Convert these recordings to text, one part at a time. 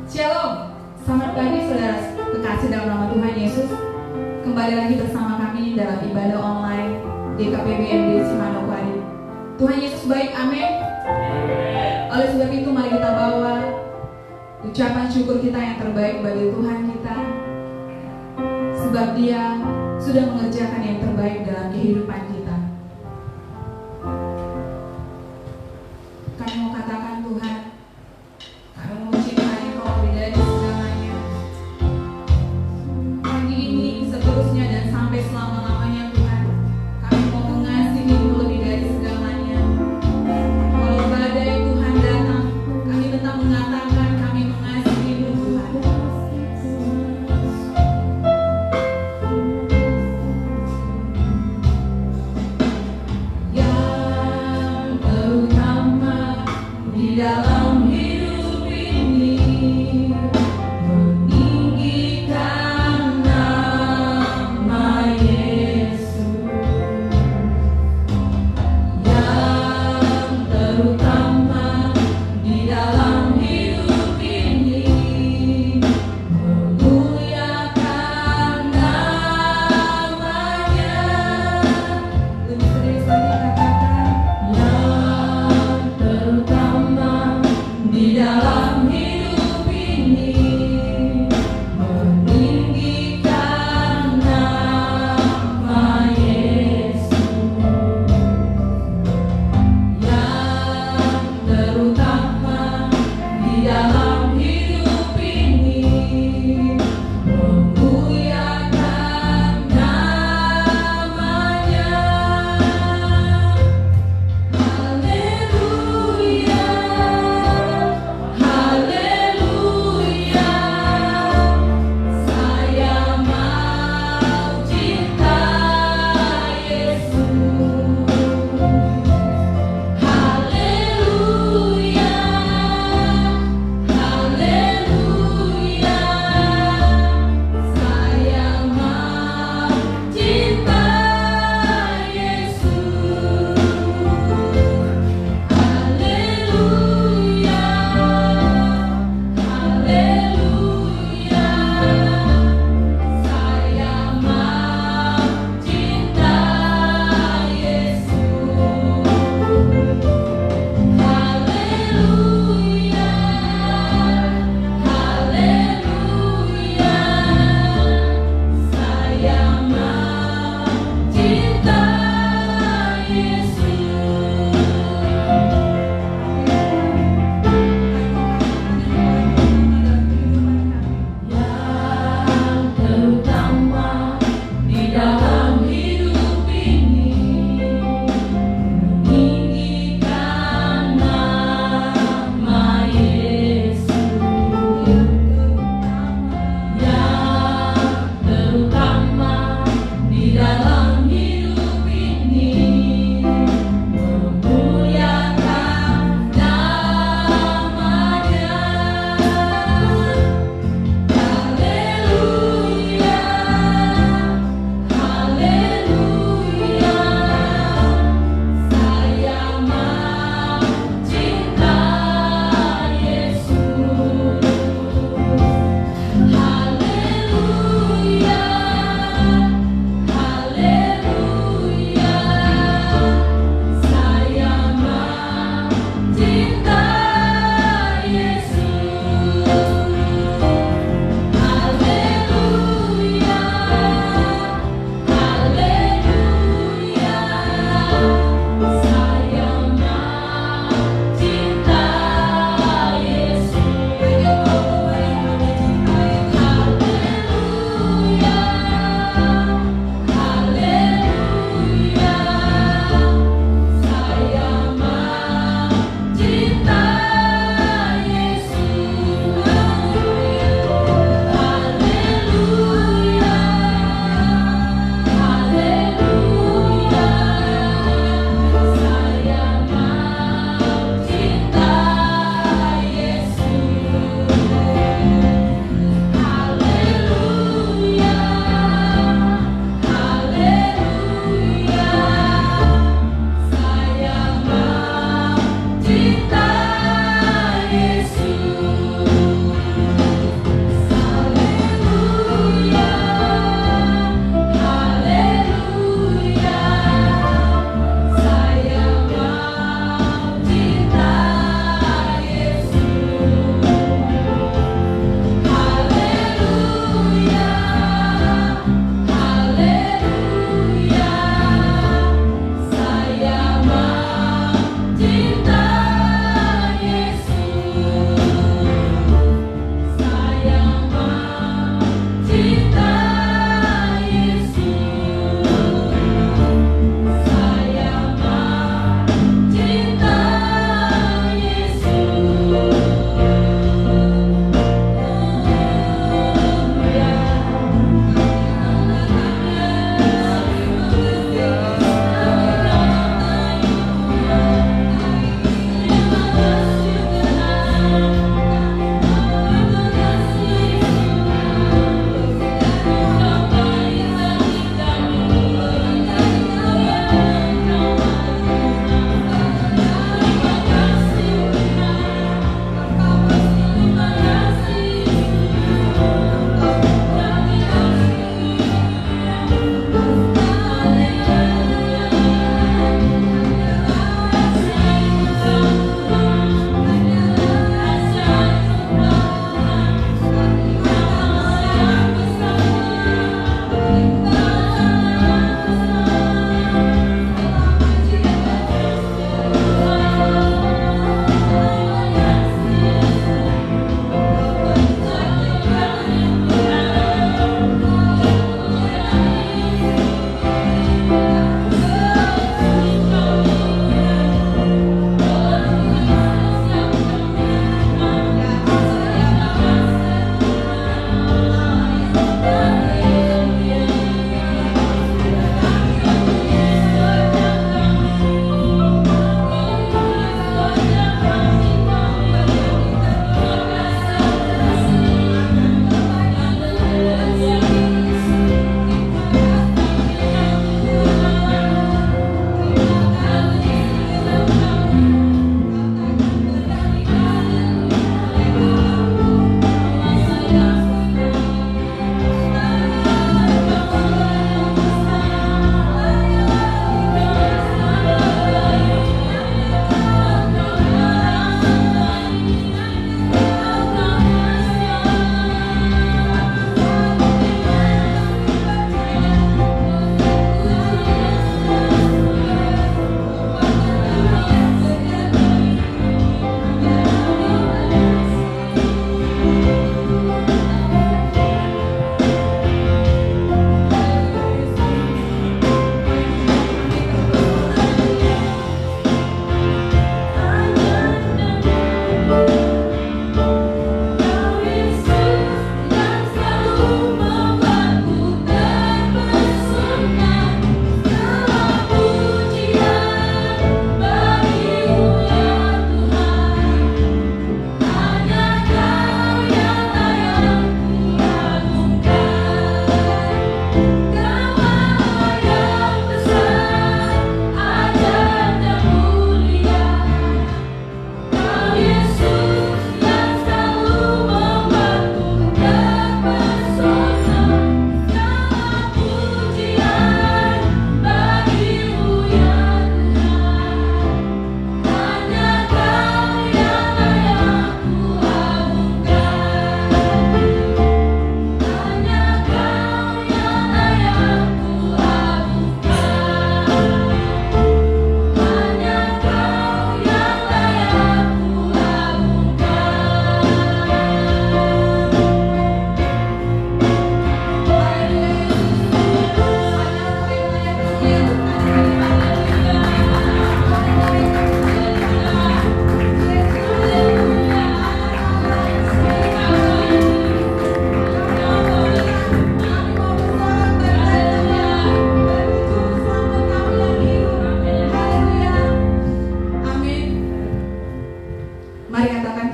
Shalom, selamat pagi saudara kekasih dalam nama Tuhan Yesus. Kembali lagi bersama kami dalam ibadah online GKPBMD Manokwari. Tuhan Yesus baik, amin. Oleh sebab itu mari kita bawa ucapan syukur kita yang terbaik bagi Tuhan kita, sebab Dia sudah mengerjakan yang terbaik dalam kehidupan kita. Kami mau katakan, Tuhan, kami mau mencintai Engkau lebih dari segalanya. Pagi ini seterusnya dan sampai selama-lamanya, Tuhan, kami mau mengasihi-Mu lebih dari segalanya. Walau badai Tuhan datang, kami tetap mengatakan kami mengasihi-Mu, Tuhan.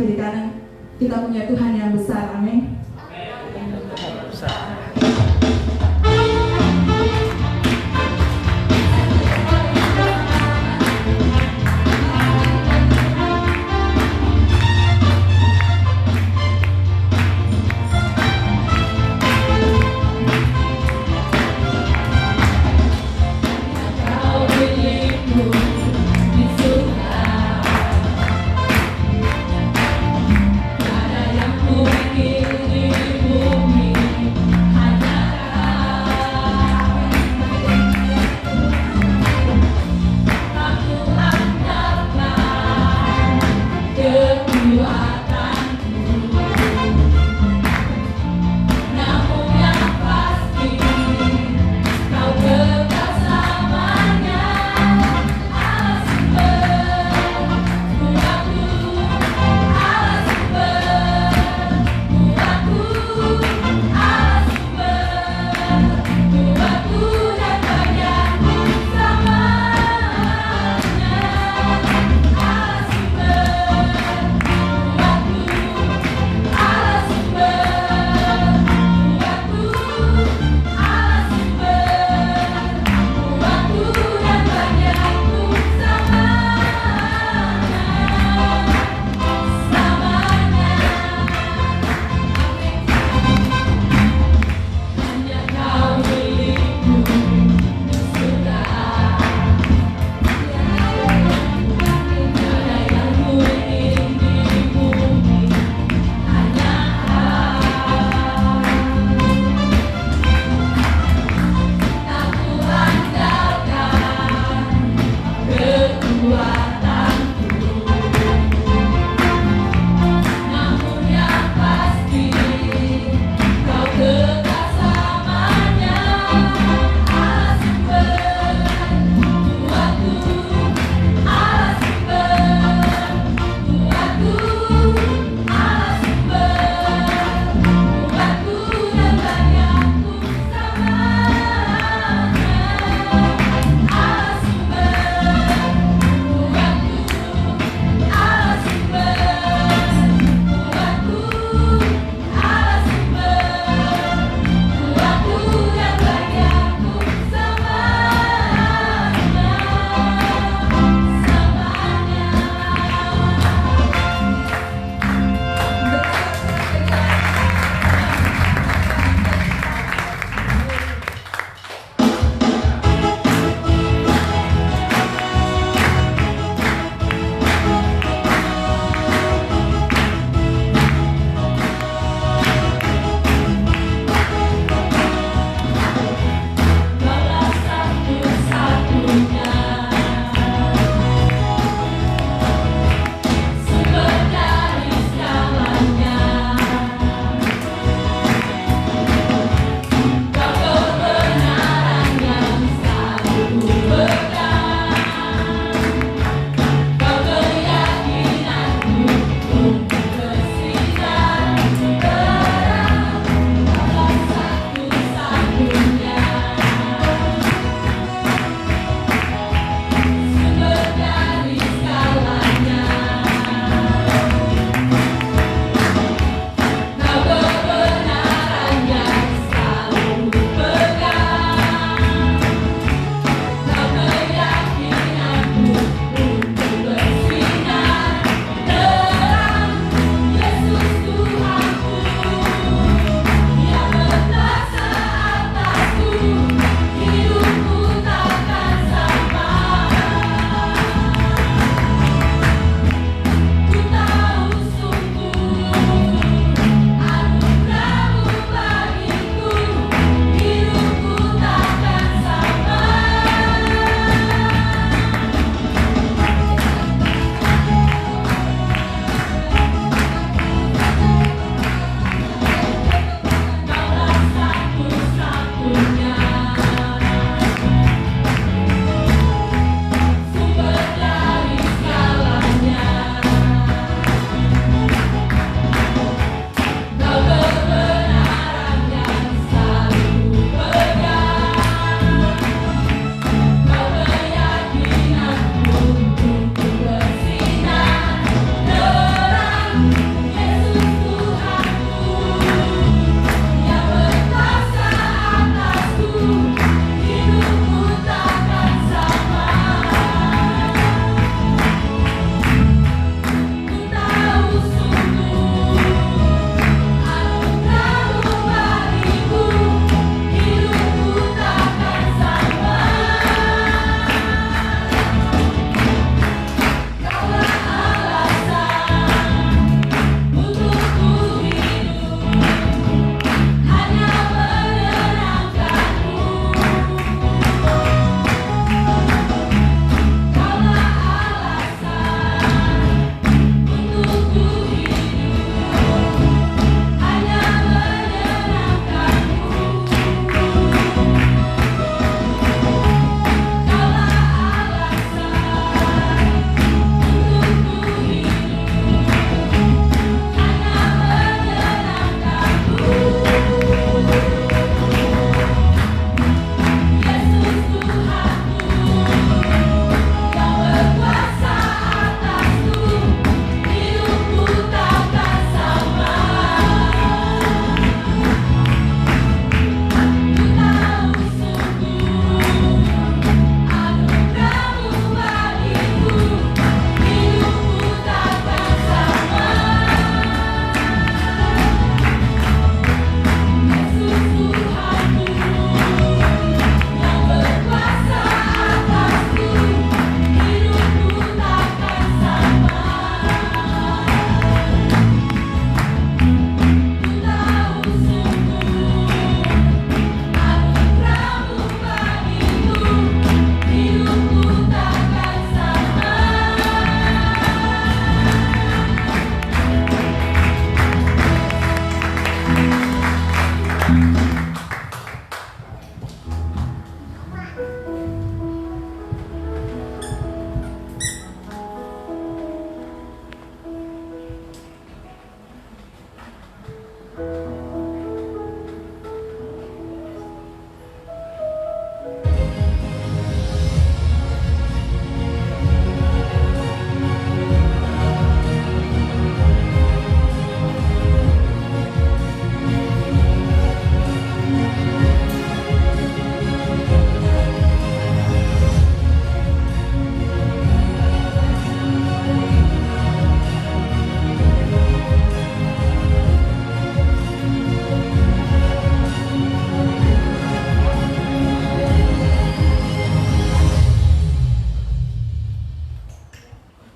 kiri kanan. Kita punya Tuhan yang besar, amin. Ada yang ku ingini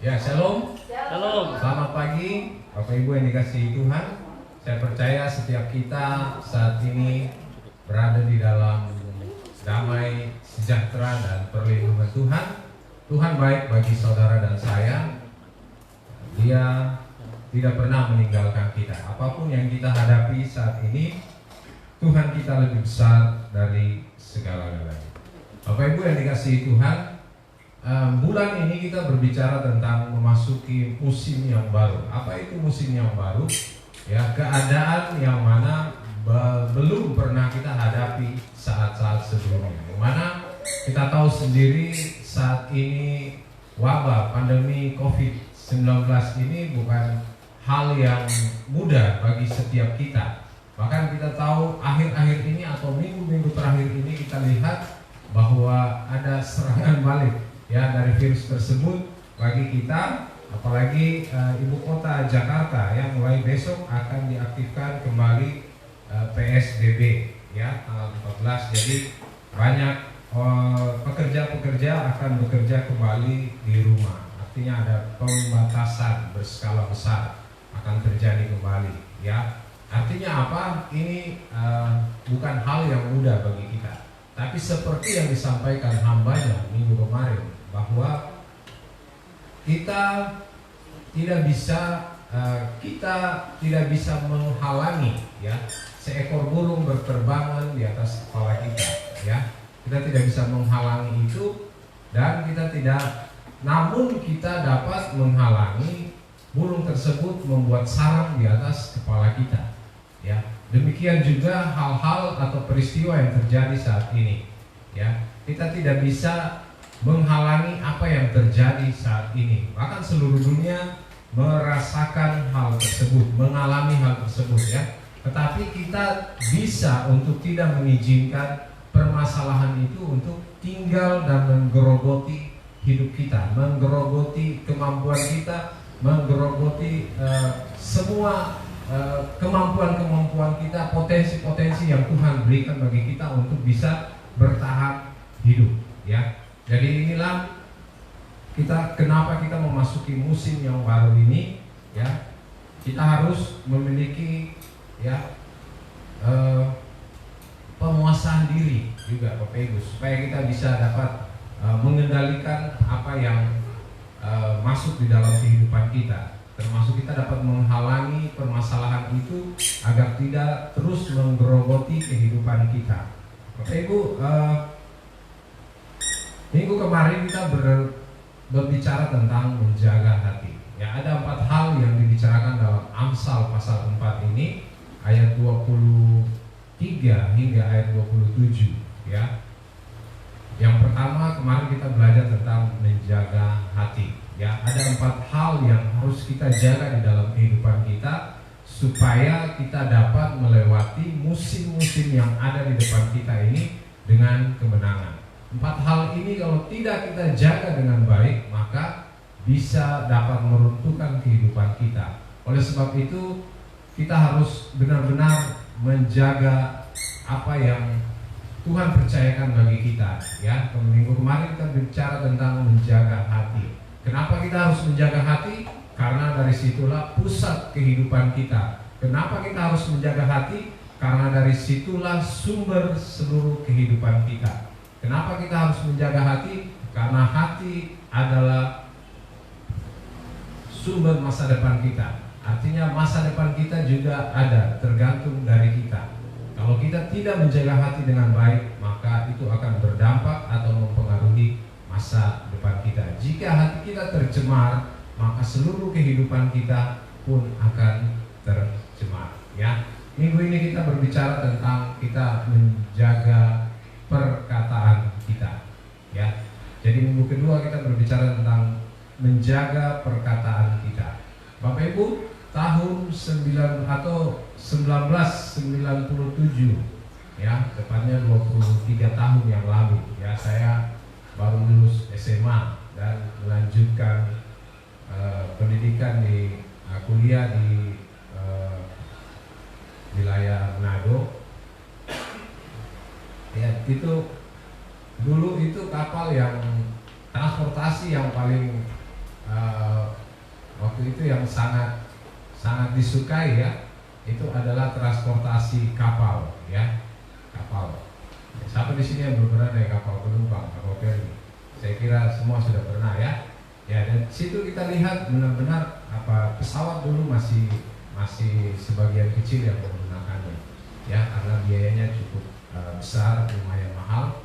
Ya, shalom. Shalom. Selamat pagi, Bapak Ibu yang dikasihi Tuhan. Saya percaya setiap kita saat ini berada di dalam damai, sejahtera, dan perlindungan Tuhan. Tuhan baik bagi saudara dan saya. Dia tidak pernah meninggalkan kita. Apapun yang kita hadapi saat ini, Tuhan kita lebih besar dari segala-galanya. Bapak Ibu yang dikasihi Tuhan, bulan ini kita berbicara tentang memasuki musim yang baru. Apa itu musim yang baru? Ya, keadaan yang mana belum pernah kita hadapi saat-saat sebelumnya. Yang mana kita tahu sendiri saat ini wabah pandemi COVID-19 ini bukan hal yang mudah bagi setiap kita. Bahkan kita tahu akhir-akhir ini atau minggu-minggu terakhir ini kita lihat bahwa ada serangan balik ya dari virus tersebut bagi kita, apalagi ibu kota Jakarta yang mulai besok akan diaktifkan kembali PSBB ya tanggal 14. Jadi banyak pekerja-pekerja akan bekerja kembali di rumah. Artinya ada pembatasan berskala besar akan terjadi kembali ya. Artinya apa? Ini bukan hal yang mudah bagi kita. Tapi seperti yang disampaikan hambanya minggu kemarin, bahwa kita tidak bisa menghalangi ya seekor burung berterbangan di atas kepala kita ya. Kita tidak bisa menghalangi itu, dan namun kita dapat menghalangi burung tersebut membuat sarang di atas kepala kita ya. Demikian juga hal-hal atau peristiwa yang terjadi saat ini ya. Kita tidak bisa menghalangi apa yang terjadi saat ini. Bahkan seluruh dunia merasakan hal tersebut, mengalami hal tersebut ya. Tetapi kita bisa untuk tidak mengizinkan permasalahan itu untuk tinggal dan menggerogoti hidup kita, menggerogoti kemampuan kita, menggerogoti semua kemampuan-kemampuan kita, potensi-potensi yang Tuhan berikan bagi kita untuk bisa bertahan hidup ya. Jadi inilah kenapa kita memasuki musim yang baru ini ya. Kita harus memiliki ya penguasaan diri juga Bapak Ibu, supaya kita bisa dapat mengendalikan apa yang masuk di dalam kehidupan kita. Termasuk kita dapat menghalangi permasalahan itu agar tidak terus menggerogoti kehidupan kita. Bapak Ibu, minggu kemarin kita berbicara tentang menjaga hati. Ya, ada 4 hal yang dibicarakan dalam Amsal pasal 4 ini, ayat 23 hingga ayat 27 ya. Yang pertama kemarin kita belajar tentang menjaga hati. Ya, ada 4 hal yang harus kita jaga di dalam kehidupan kita supaya kita dapat melewati musim-musim yang ada di depan kita ini dengan kemenangan. 4 hal ini kalau tidak kita jaga dengan baik, maka bisa dapat meruntuhkan kehidupan kita. Oleh sebab itu, kita harus benar-benar menjaga apa yang Tuhan percayakan bagi kita. Ya, minggu kemarin kita bicara tentang menjaga hati. Kenapa kita harus menjaga hati? Karena dari situlah pusat kehidupan kita. Kenapa kita harus menjaga hati? Karena dari situlah sumber seluruh kehidupan kita. Kenapa kita harus menjaga hati? Karena hati adalah sumber masa depan kita. Artinya masa depan kita juga ada, tergantung dari kita. Kalau kita tidak menjaga hati dengan baik, maka itu akan berdampak atau mempengaruhi masa depan kita. Jika hati kita tercemar, maka seluruh kehidupan kita pun akan tercemar ya. Minggu ini kita berbicara tentang kita menjaga perkataan kita ya. Jadi minggu kedua kita berbicara tentang menjaga perkataan kita. Bapak Ibu, tahun 1997 ya, tepatnya 23 tahun yang lalu ya, saya baru lulus SMA dan melanjutkan pendidikan di kuliah di wilayah Manado. Ya, itu dulu itu kapal yang transportasi yang paling waktu itu yang sangat disukai ya, itu adalah transportasi kapal ya, kapal. Siapa di sini yang belum pernah naik kapal penumpang, kapal feri? Saya kira semua sudah pernah ya. Ya, dan situ kita lihat benar-benar pesawat dulu masih sebagian kecil yang menggunakannya ya, karena biayanya cukup besar, lumayan mahal.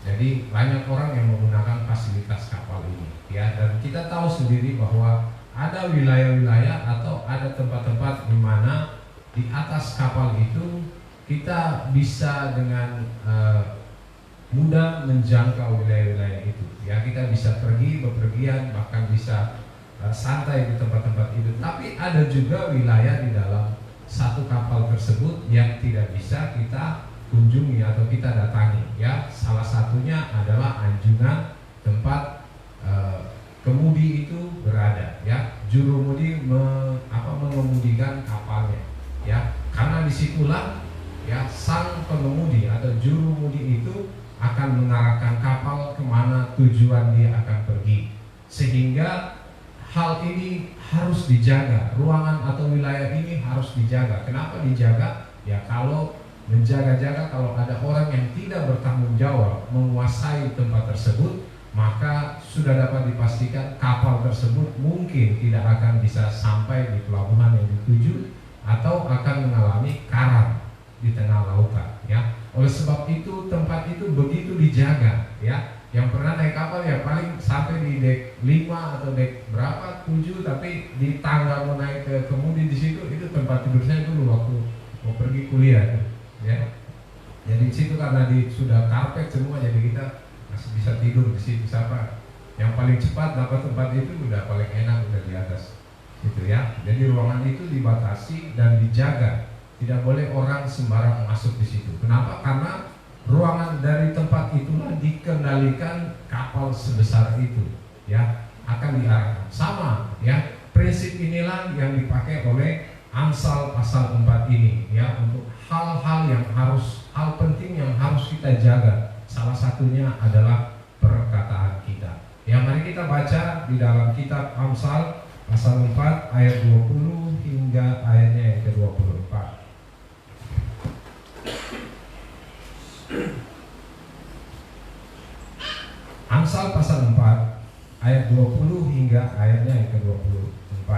Jadi banyak orang yang menggunakan fasilitas kapal ini ya, dan kita tahu sendiri bahwa ada wilayah-wilayah atau ada tempat-tempat di mana di atas kapal itu kita bisa dengan mudah menjangkau wilayah-wilayah itu ya. Kita bisa pergi bepergian, bahkan bisa santai di tempat-tempat itu. Tapi ada juga wilayah di dalam satu kapal tersebut yang tidak bisa kita kunjungi atau kita datangi ya. Salah satunya adalah anjungan tempat kemudi itu berada ya. Jurumudi mengemudikan kapalnya ya, karena disitulah ya sang pengemudi atau jurumudi itu akan mengarahkan kapal kemana tujuan dia akan pergi. Sehingga hal ini harus dijaga, ruangan atau wilayah ini harus dijaga. Kenapa dijaga? Ya, kalau menjaga-jaga, kalau ada orang yang tidak bertanggung jawab menguasai tempat tersebut, maka sudah dapat dipastikan kapal tersebut mungkin tidak akan bisa sampai di pelabuhan yang dituju atau akan mengalami karam di tengah lautan ya. Oleh sebab itu tempat itu begitu dijaga ya. Yang pernah naik kapal ya paling sampai di dek 5 atau dek berapa 7, tapi di tangga mau naik ke kemudi di situ, itu tempat tidur saya dulu waktu mau pergi kuliah ya. Jadi di situ karena sudah karpet semua, jadi kita masih bisa tidur di situ. Siapa yang paling cepat dapat tempat itu udah paling enak, udah di atas itu ya. Jadi ruangan itu dibatasi dan dijaga. Tidak boleh orang sembarang masuk di situ. Kenapa? Karena ruangan dari tempat itulah dikendalikan kapal sebesar itu ya, akan diarahkan. Sama ya, prinsip inilah yang dipakai oleh Amsal pasal 4 ini ya, untuk hal-hal yang hal penting yang harus kita jaga. Salah satunya adalah perkataan kita. Ya, mari kita baca di dalam kitab Amsal pasal 4 ayat 20 hingga ayatnya yang ke-24. Amsal pasal 4 ayat 20 hingga ayatnya yang ke-24.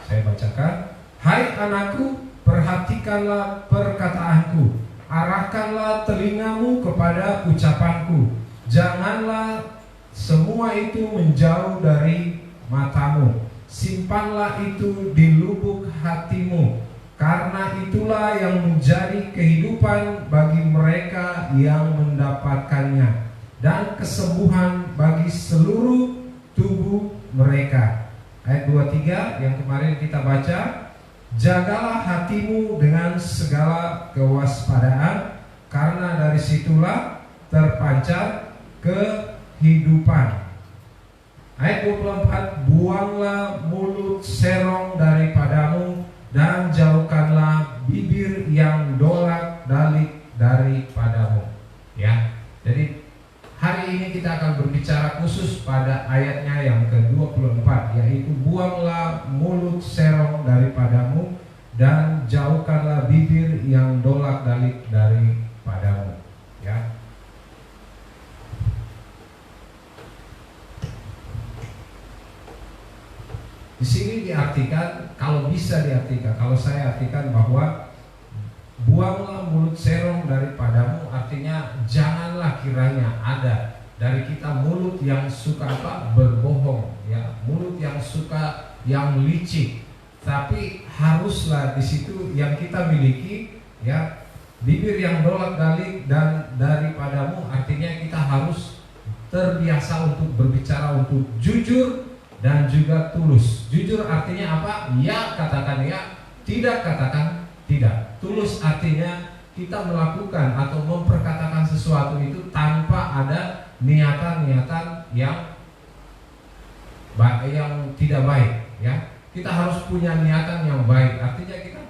Saya bacakan. Hai anakku, perhatikanlah perkataanku, arahkanlah telingamu kepada ucapanku. Janganlah semua itu menjauh dari matamu, simpanlah itu di lubuk hatimu, karena itulah yang menjadi kehidupan bagi mereka yang mendapatkannya, dan kesembuhan bagi seluruh tubuh mereka. Ayat 23 yang kemarin kita baca. Jagalah hatimu dengan segala kewaspadaan, karena dari situlah terpancar kehidupan. Ayat 24, buanglah mulut serong daripadamu, dan jauhkanlah bibir yang dolak-dalik daripadamu. Ya, jadi hari ini kita akan berbicara khusus pada ayatnya yang ke-24, yaitu buanglah mulut serong daripadamu dan jauhkanlah bibir yang dolak-dalik daripadamu. Ya. Di sini diartikan, kalau bisa diartikan, kalau saya artikan bahwa buanglah mulut serong daripadamu, artinya janganlah kiranya ada dari kita mulut yang suka berbohong ya, mulut yang suka yang licik. Tapi haruslah di situ yang kita miliki ya, bibir yang dolak-dalik dan daripadamu, artinya kita harus terbiasa untuk berbicara untuk jujur dan juga tulus. Jujur artinya apa? Ya katakan ya, tidak katakan tidak. Tulus artinya kita melakukan atau memperkatakan sesuatu itu tanpa ada niatan-niatan yang tidak baik ya. Kita harus punya niatan yang baik. Artinya kita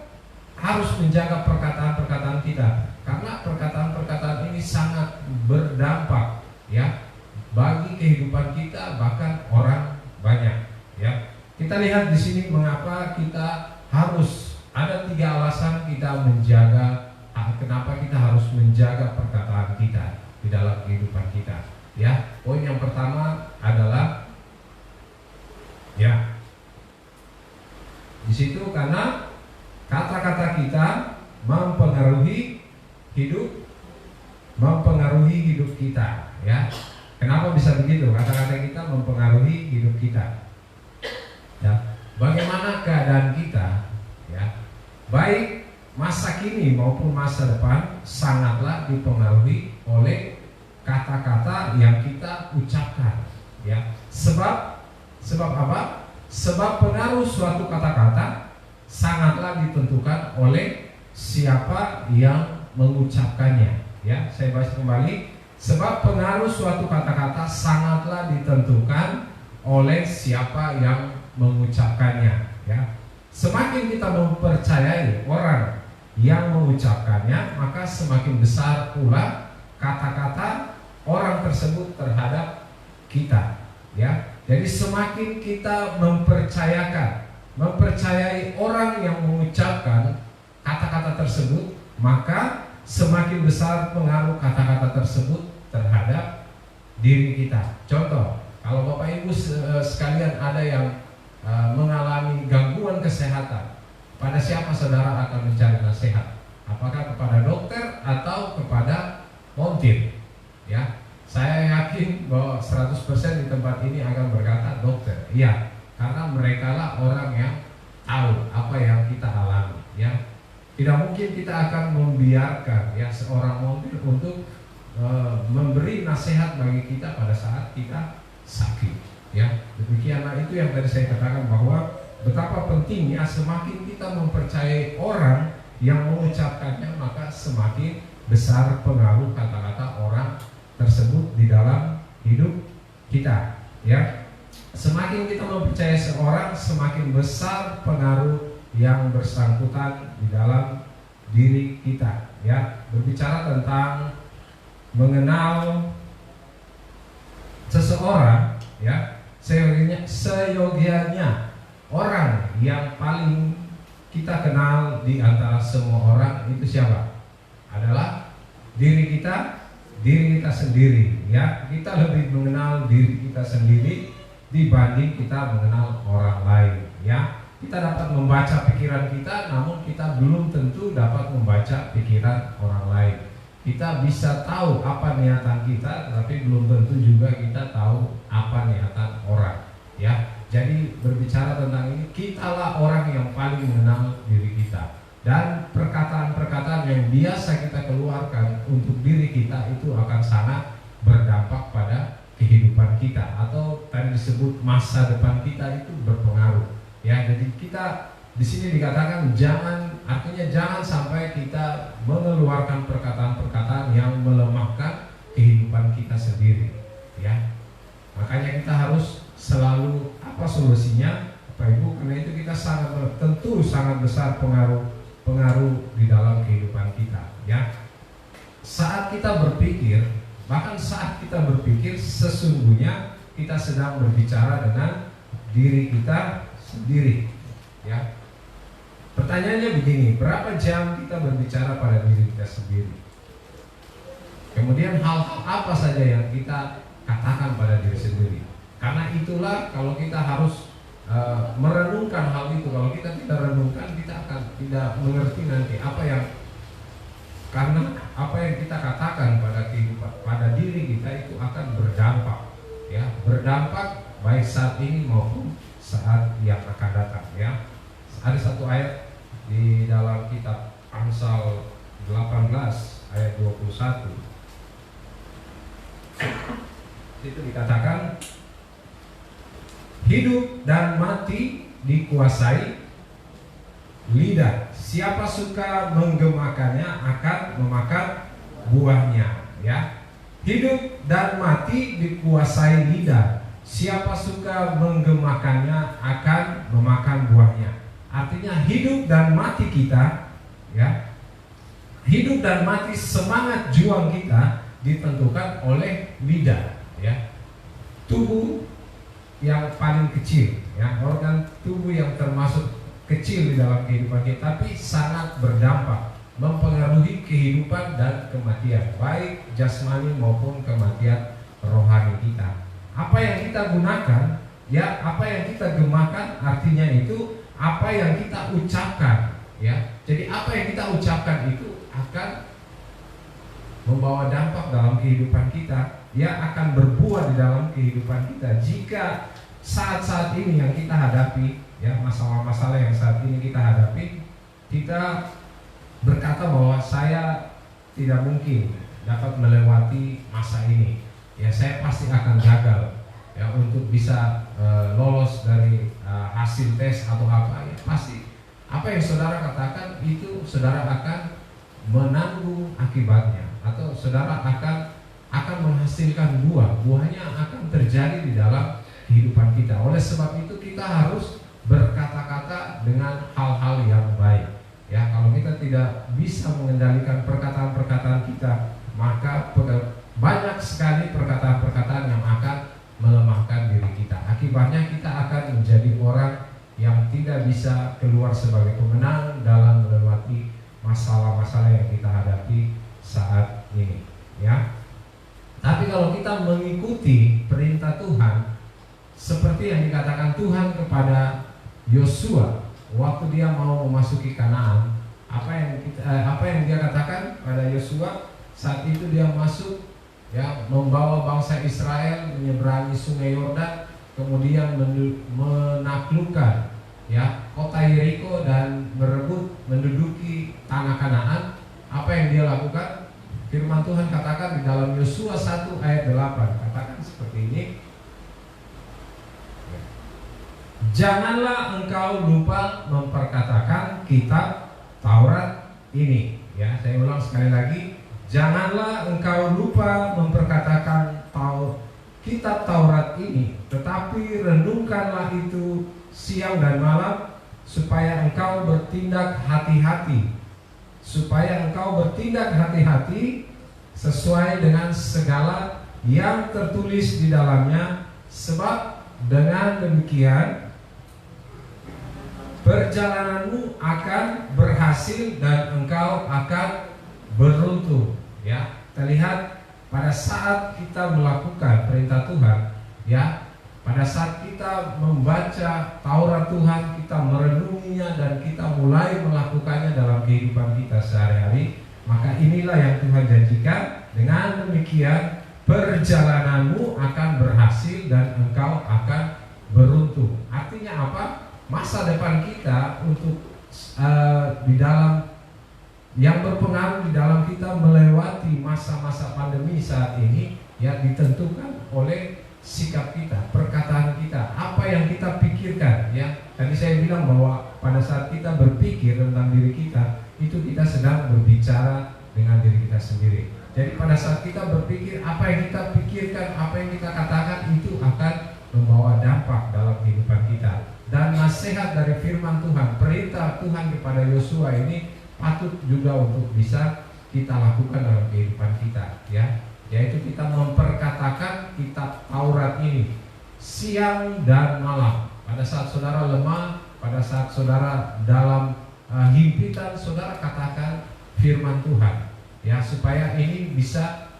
harus menjaga perkataan-perkataan kita, karena perkataan-perkataan ini sangat berdampak ya bagi kehidupan kita, bahkan orang banyak ya. Kita kita lihat di sini mengapa kita harus ada 3 alasan kita menjaga, kenapa kita harus menjaga perkataan kita di dalam kehidupan kita. Ya, poin yang pertama adalah ya di situ karena kata-kata kita mempengaruhi hidup kita. Ya, kenapa bisa begitu? Kata-kata kita mempengaruhi hidup kita. Ya, bagaimana keadaan kita? Ya, baik masa kini maupun masa depan sangatlah dipengaruhi oleh kata-kata yang kita ucapkan. Ya, sebab apa? Sebab pengaruh suatu kata-kata sangatlah ditentukan oleh siapa yang mengucapkannya. Ya, saya bahas kembali. Sebab pengaruh suatu kata-kata sangatlah ditentukan oleh siapa yang mengucapkannya. Ya, semakin kita mempercayai orang yang mengucapkannya, maka semakin besar pula kata-kata orang tersebut terhadap kita. Ya, jadi semakin kita mempercayai orang yang mengucapkan kata-kata tersebut, maka semakin besar pengaruh kata-kata tersebut terhadap diri kita. Contoh, kalau Bapak Ibu sekalian ada yang mengalami gangguan kesehatan, pada siapa saudara akan mencari nasihat? Apakah kepada dokter atau kepada montir? Ya, saya yakin bahwa 100% di tempat ini akan berkata dokter. Iya, karena mereka lah orang yang tahu apa yang kita alami. Ya, tidak mungkin kita akan membiarkan ya seorang montir untuk memberi nasihat bagi kita pada saat kita sakit. Ya, demikianlah itu yang tadi saya katakan bahwa betapa pentingnya semakin kita mempercayai orang yang mengucapkannya, maka semakin besar pengaruh kata-kata orang tersebut di dalam hidup kita. Ya, semakin kita mempercayai seorang, semakin besar pengaruh yang bersangkutan di dalam diri kita. Ya, berbicara tentang mengenal seseorang, ya, seyogianya orang yang paling kita kenal di antara semua orang itu siapa? Adalah diri kita sendiri. Ya, kita lebih mengenal diri kita sendiri dibanding kita mengenal orang lain. Ya, kita dapat membaca pikiran kita, namun kita belum tentu dapat membaca pikiran orang lain. Kita bisa tahu apa niatan kita, tapi belum tentu juga kita tahu apa niatan orang. Ya, jadi berbicara tentang ini, kitalah orang yang paling mengenal diri kita. Dan perkataan-perkataan yang biasa kita keluarkan untuk diri kita itu akan sangat berdampak pada kehidupan kita, atau tadi disebut masa depan kita itu berpengaruh. Ya, jadi kita di sini dikatakan artinya jangan sampai kita mengeluarkan perkataan-perkataan yang melemahkan kehidupan kita sendiri. Ya, makanya kita harus selalu apa solusinya, Bapak Ibu? Karena itu kita tentu sangat besar pengaruh di dalam kehidupan kita. Ya, saat kita berpikir, bahkan saat kita berpikir sesungguhnya kita sedang berbicara dengan diri kita sendiri. Ya, pertanyaannya begini, berapa jam kita berbicara pada diri kita sendiri? Kemudian hal-hal apa saja yang kita katakan pada diri sendiri? Karena itulah kalau kita harus merenungkan hal itu. Kalau kita tidak renungkan, kita akan tidak mengerti nanti karena apa yang kita katakan pada kehidupan, pada diri kita itu akan berdampak. Ya, berdampak baik saat ini maupun saat yang akan datang. Ya, ada satu ayat di dalam kitab Amsal 18 ayat 21. Itu dikatakan, hidup dan mati dikuasai lidah. Siapa suka menggemakannya akan memakan buahnya. Ya, hidup dan mati dikuasai lidah. Siapa suka menggemakannya akan memakan buahnya. Artinya hidup dan mati kita, ya, hidup dan mati semangat juang kita ditentukan oleh lidah. Ya, tubuh yang paling kecil ya, organ tubuh yang termasuk kecil di dalam kehidupan kita, tapi sangat berdampak, mempengaruhi kehidupan dan kematian, baik jasmani maupun kematian rohani kita. Apa yang kita gunakan, ya, apa yang kita gemakan, artinya itu apa yang kita ucapkan, ya. Jadi apa yang kita ucapkan itu akan membawa dampak dalam kehidupan kita, ya, akan berbuah di dalam kehidupan kita. Jika saat-saat ini yang kita hadapi, ya, masalah-masalah yang saat ini kita hadapi, kita berkata bahwa saya tidak mungkin dapat melewati masa ini, ya, saya pasti akan gagal, ya, untuk bisa lolos dari hasil tes atau apa, ya, pasti apa yang saudara katakan itu saudara akan menanggung akibatnya, atau saudara akan menghasilkan buahnya akan terjadi di dalam kehidupan kita. Oleh sebab itu kita harus berkata-kata dengan hal-hal yang baik, ya. Kalau kita tidak bisa mengendalikan perkataan-perkataan kita, maka banyak sekali perkataan-perkataan yang akan melemahkan diri kita. Akibatnya kita akan menjadi orang yang tidak bisa keluar sebagai pemenang dalam melewati masalah-masalah yang kita hadapi saat ini, ya. Tapi kalau kita mengikuti perintah Tuhan seperti yang dikatakan Tuhan kepada Yosua waktu dia mau memasuki Kanaan, apa yang dia katakan pada Yosua saat itu dia masuk, ya, membawa bangsa Israel menyeberangi Sungai Yordan, kemudian menaklukkan, ya, kota Yeriko dan menduduki tanah Kanaan. Apa yang dia lakukan? Firman Tuhan katakan di dalam Yosua 1 ayat 8, katakan seperti ini: janganlah engkau lupa memperkatakan kitab Taurat ini. Ya, saya ulang sekali lagi, janganlah engkau lupa memperkatakan kitab Taurat ini, tetapi renungkanlah itu siang dan malam, supaya engkau bertindak hati-hati, sesuai dengan segala yang tertulis di dalamnya, sebab dengan demikian perjalananmu akan berhasil dan engkau akan beruntung. Ya, terlihat pada saat kita melakukan perintah Tuhan, ya, pada saat kita membaca Taurat Tuhan, kita merenunginya dan kita mulai melakukannya dalam kehidupan kita sehari-hari, maka inilah yang Tuhan janjikan. Dengan demikian perjalananmu akan berhasil dan engkau akan beruntung. Artinya apa? Masa depan kita untuk di dalam yang berpengaruh di dalam kita melewati masa-masa pandemi saat ini, ya, ditentukan oleh sikap kita, perkataan kita, apa yang kita pikirkan, ya. Tadi saya bilang bahwa pada saat kita berpikir tentang diri kita, itu kita sedang berbicara dengan diri kita sendiri. Jadi pada saat kita berpikir, apa yang kita pikirkan, apa yang kita katakan, itu akan membawa dampak dalam kehidupan kita. Dan nasihat dari firman Tuhan, perintah Tuhan kepada Yosua ini patut juga untuk bisa kita lakukan dalam kehidupan kita, ya. Yaitu kita memperkatakan kitab Taurat ini siang dan malam. Pada saat saudara lemah, pada saat saudara dalam himpitan, saudara katakan firman Tuhan, ya, supaya ini bisa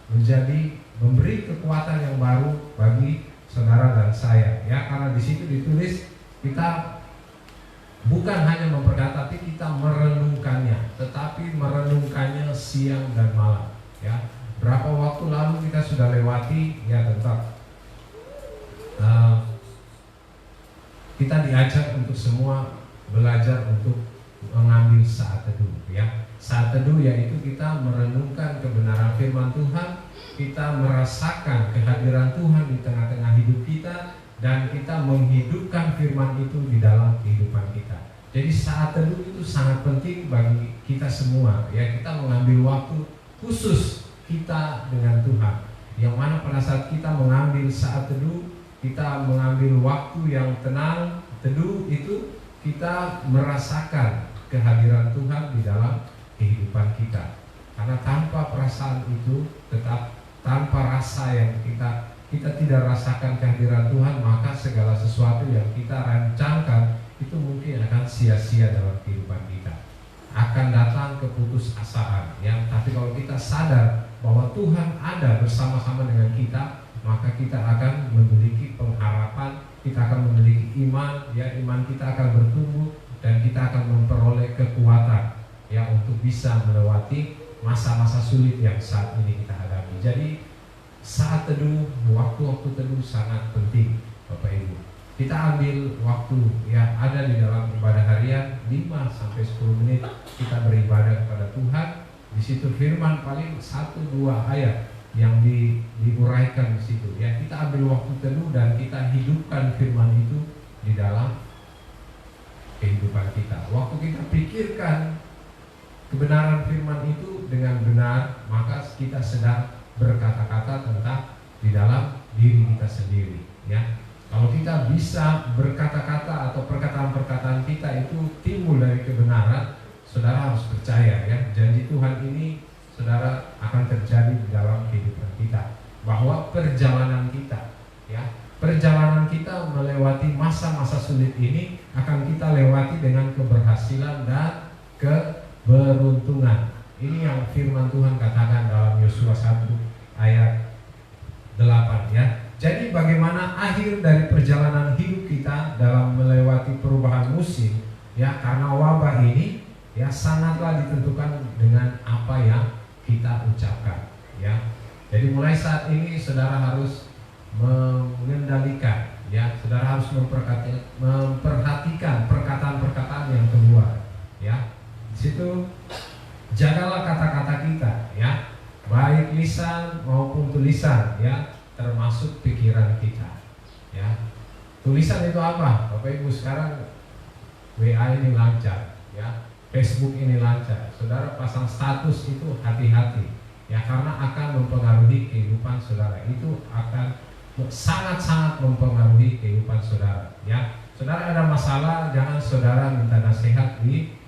memberi kekuatan yang baru bagi saudara dan saya, ya. Karena di situ ditulis kita bukan hanya memperkata, tapi kita merenungkannya, tetapi merenungkannya siang dan malam, ya. Berapa waktu lalu kita sudah lewati, ya, tentang kita diajak untuk semua belajar untuk mengambil saat teduh, ya. Saat teduh yaitu kita merenungkan kebenaran firman Tuhan, kita merasakan kehadiran Tuhan di tengah-tengah hidup kita, dan kita menghidupkan firman itu di dalam kehidupan kita. Jadi saat teduh itu sangat penting bagi kita semua, ya. Kita mengambil waktu khusus kita dengan Tuhan, yang mana pada saat kita mengambil saat teduh, kita mengambil waktu yang tenang, teduh, itu kita merasakan kehadiran Tuhan di dalam kehidupan kita. Karena tanpa perasaan itu, tetap tanpa rasa yang kita kita tidak rasakan kehadiran Tuhan, maka segala sesuatu yang kita rancangkan itu mungkin akan sia-sia dalam kehidupan kita. Akan datang keputusasaan ya. Tapi kalau kita sadar bahwa Tuhan ada bersama-sama dengan kita, maka kita akan memiliki pengharapan, kita akan memiliki iman, ya, iman kita akan bertumbuh dan kita akan memperoleh kekuatan ya untuk bisa melewati masa-masa sulit yang saat ini kita hadapi. Jadi saat teduh, waktu-waktu teduh sangat penting, Bapak Ibu. Kita ambil waktu ya ada di dalam ibadah harian 5 sampai 10 menit kita beribadah kepada Tuhan. Di situ firman paling 1-2 ayat yang diuraikan di situ. Ya, kita ambil waktu teduh dan kita hidupkan firman itu di dalam kehidupan kita. Waktu kita pikirkan kebenaran firman itu dengan benar, maka kita sedang berkata-kata tentang di dalam diri kita sendiri. Ya, kalau kita bisa berkata-kata atau perkataan-perkataan kita itu timbul dari kebenaran, saudara harus percaya ya, janji Tuhan ini saudara akan terjadi di dalam kehidupan kita, bahwa perjalanan kita ya, perjalanan kita melewati masa-masa sulit ini akan kita lewati dengan keberhasilan dan keberuntungan. Ini yang firman Tuhan katakan dalam Yosua 1 ayat 8 ya. Jadi bagaimana akhir dari perjalanan hidup kita dalam melewati perubahan musim ya, karena wabah ini ya sangatlah ditentukan dengan apa yang kita ucapkan ya. Jadi mulai saat ini saudara harus mengendalikan ya, saudara harus memperhatikan perkataan-perkataan yang keluar ya. Di situ jagalah kata-kata kita ya, baik lisan maupun tulisan ya, termasuk pikiran kita ya. Tulisan itu apa? Bapak Ibu, sekarang WA ini lancar ya, Facebook ini lancar. Saudara pasang status itu hati-hati ya, karena akan mempengaruhi kehidupan saudara. Itu akan sangat-sangat mempengaruhi kehidupan saudara ya. Saudara ada masalah, jangan saudara minta nasihat di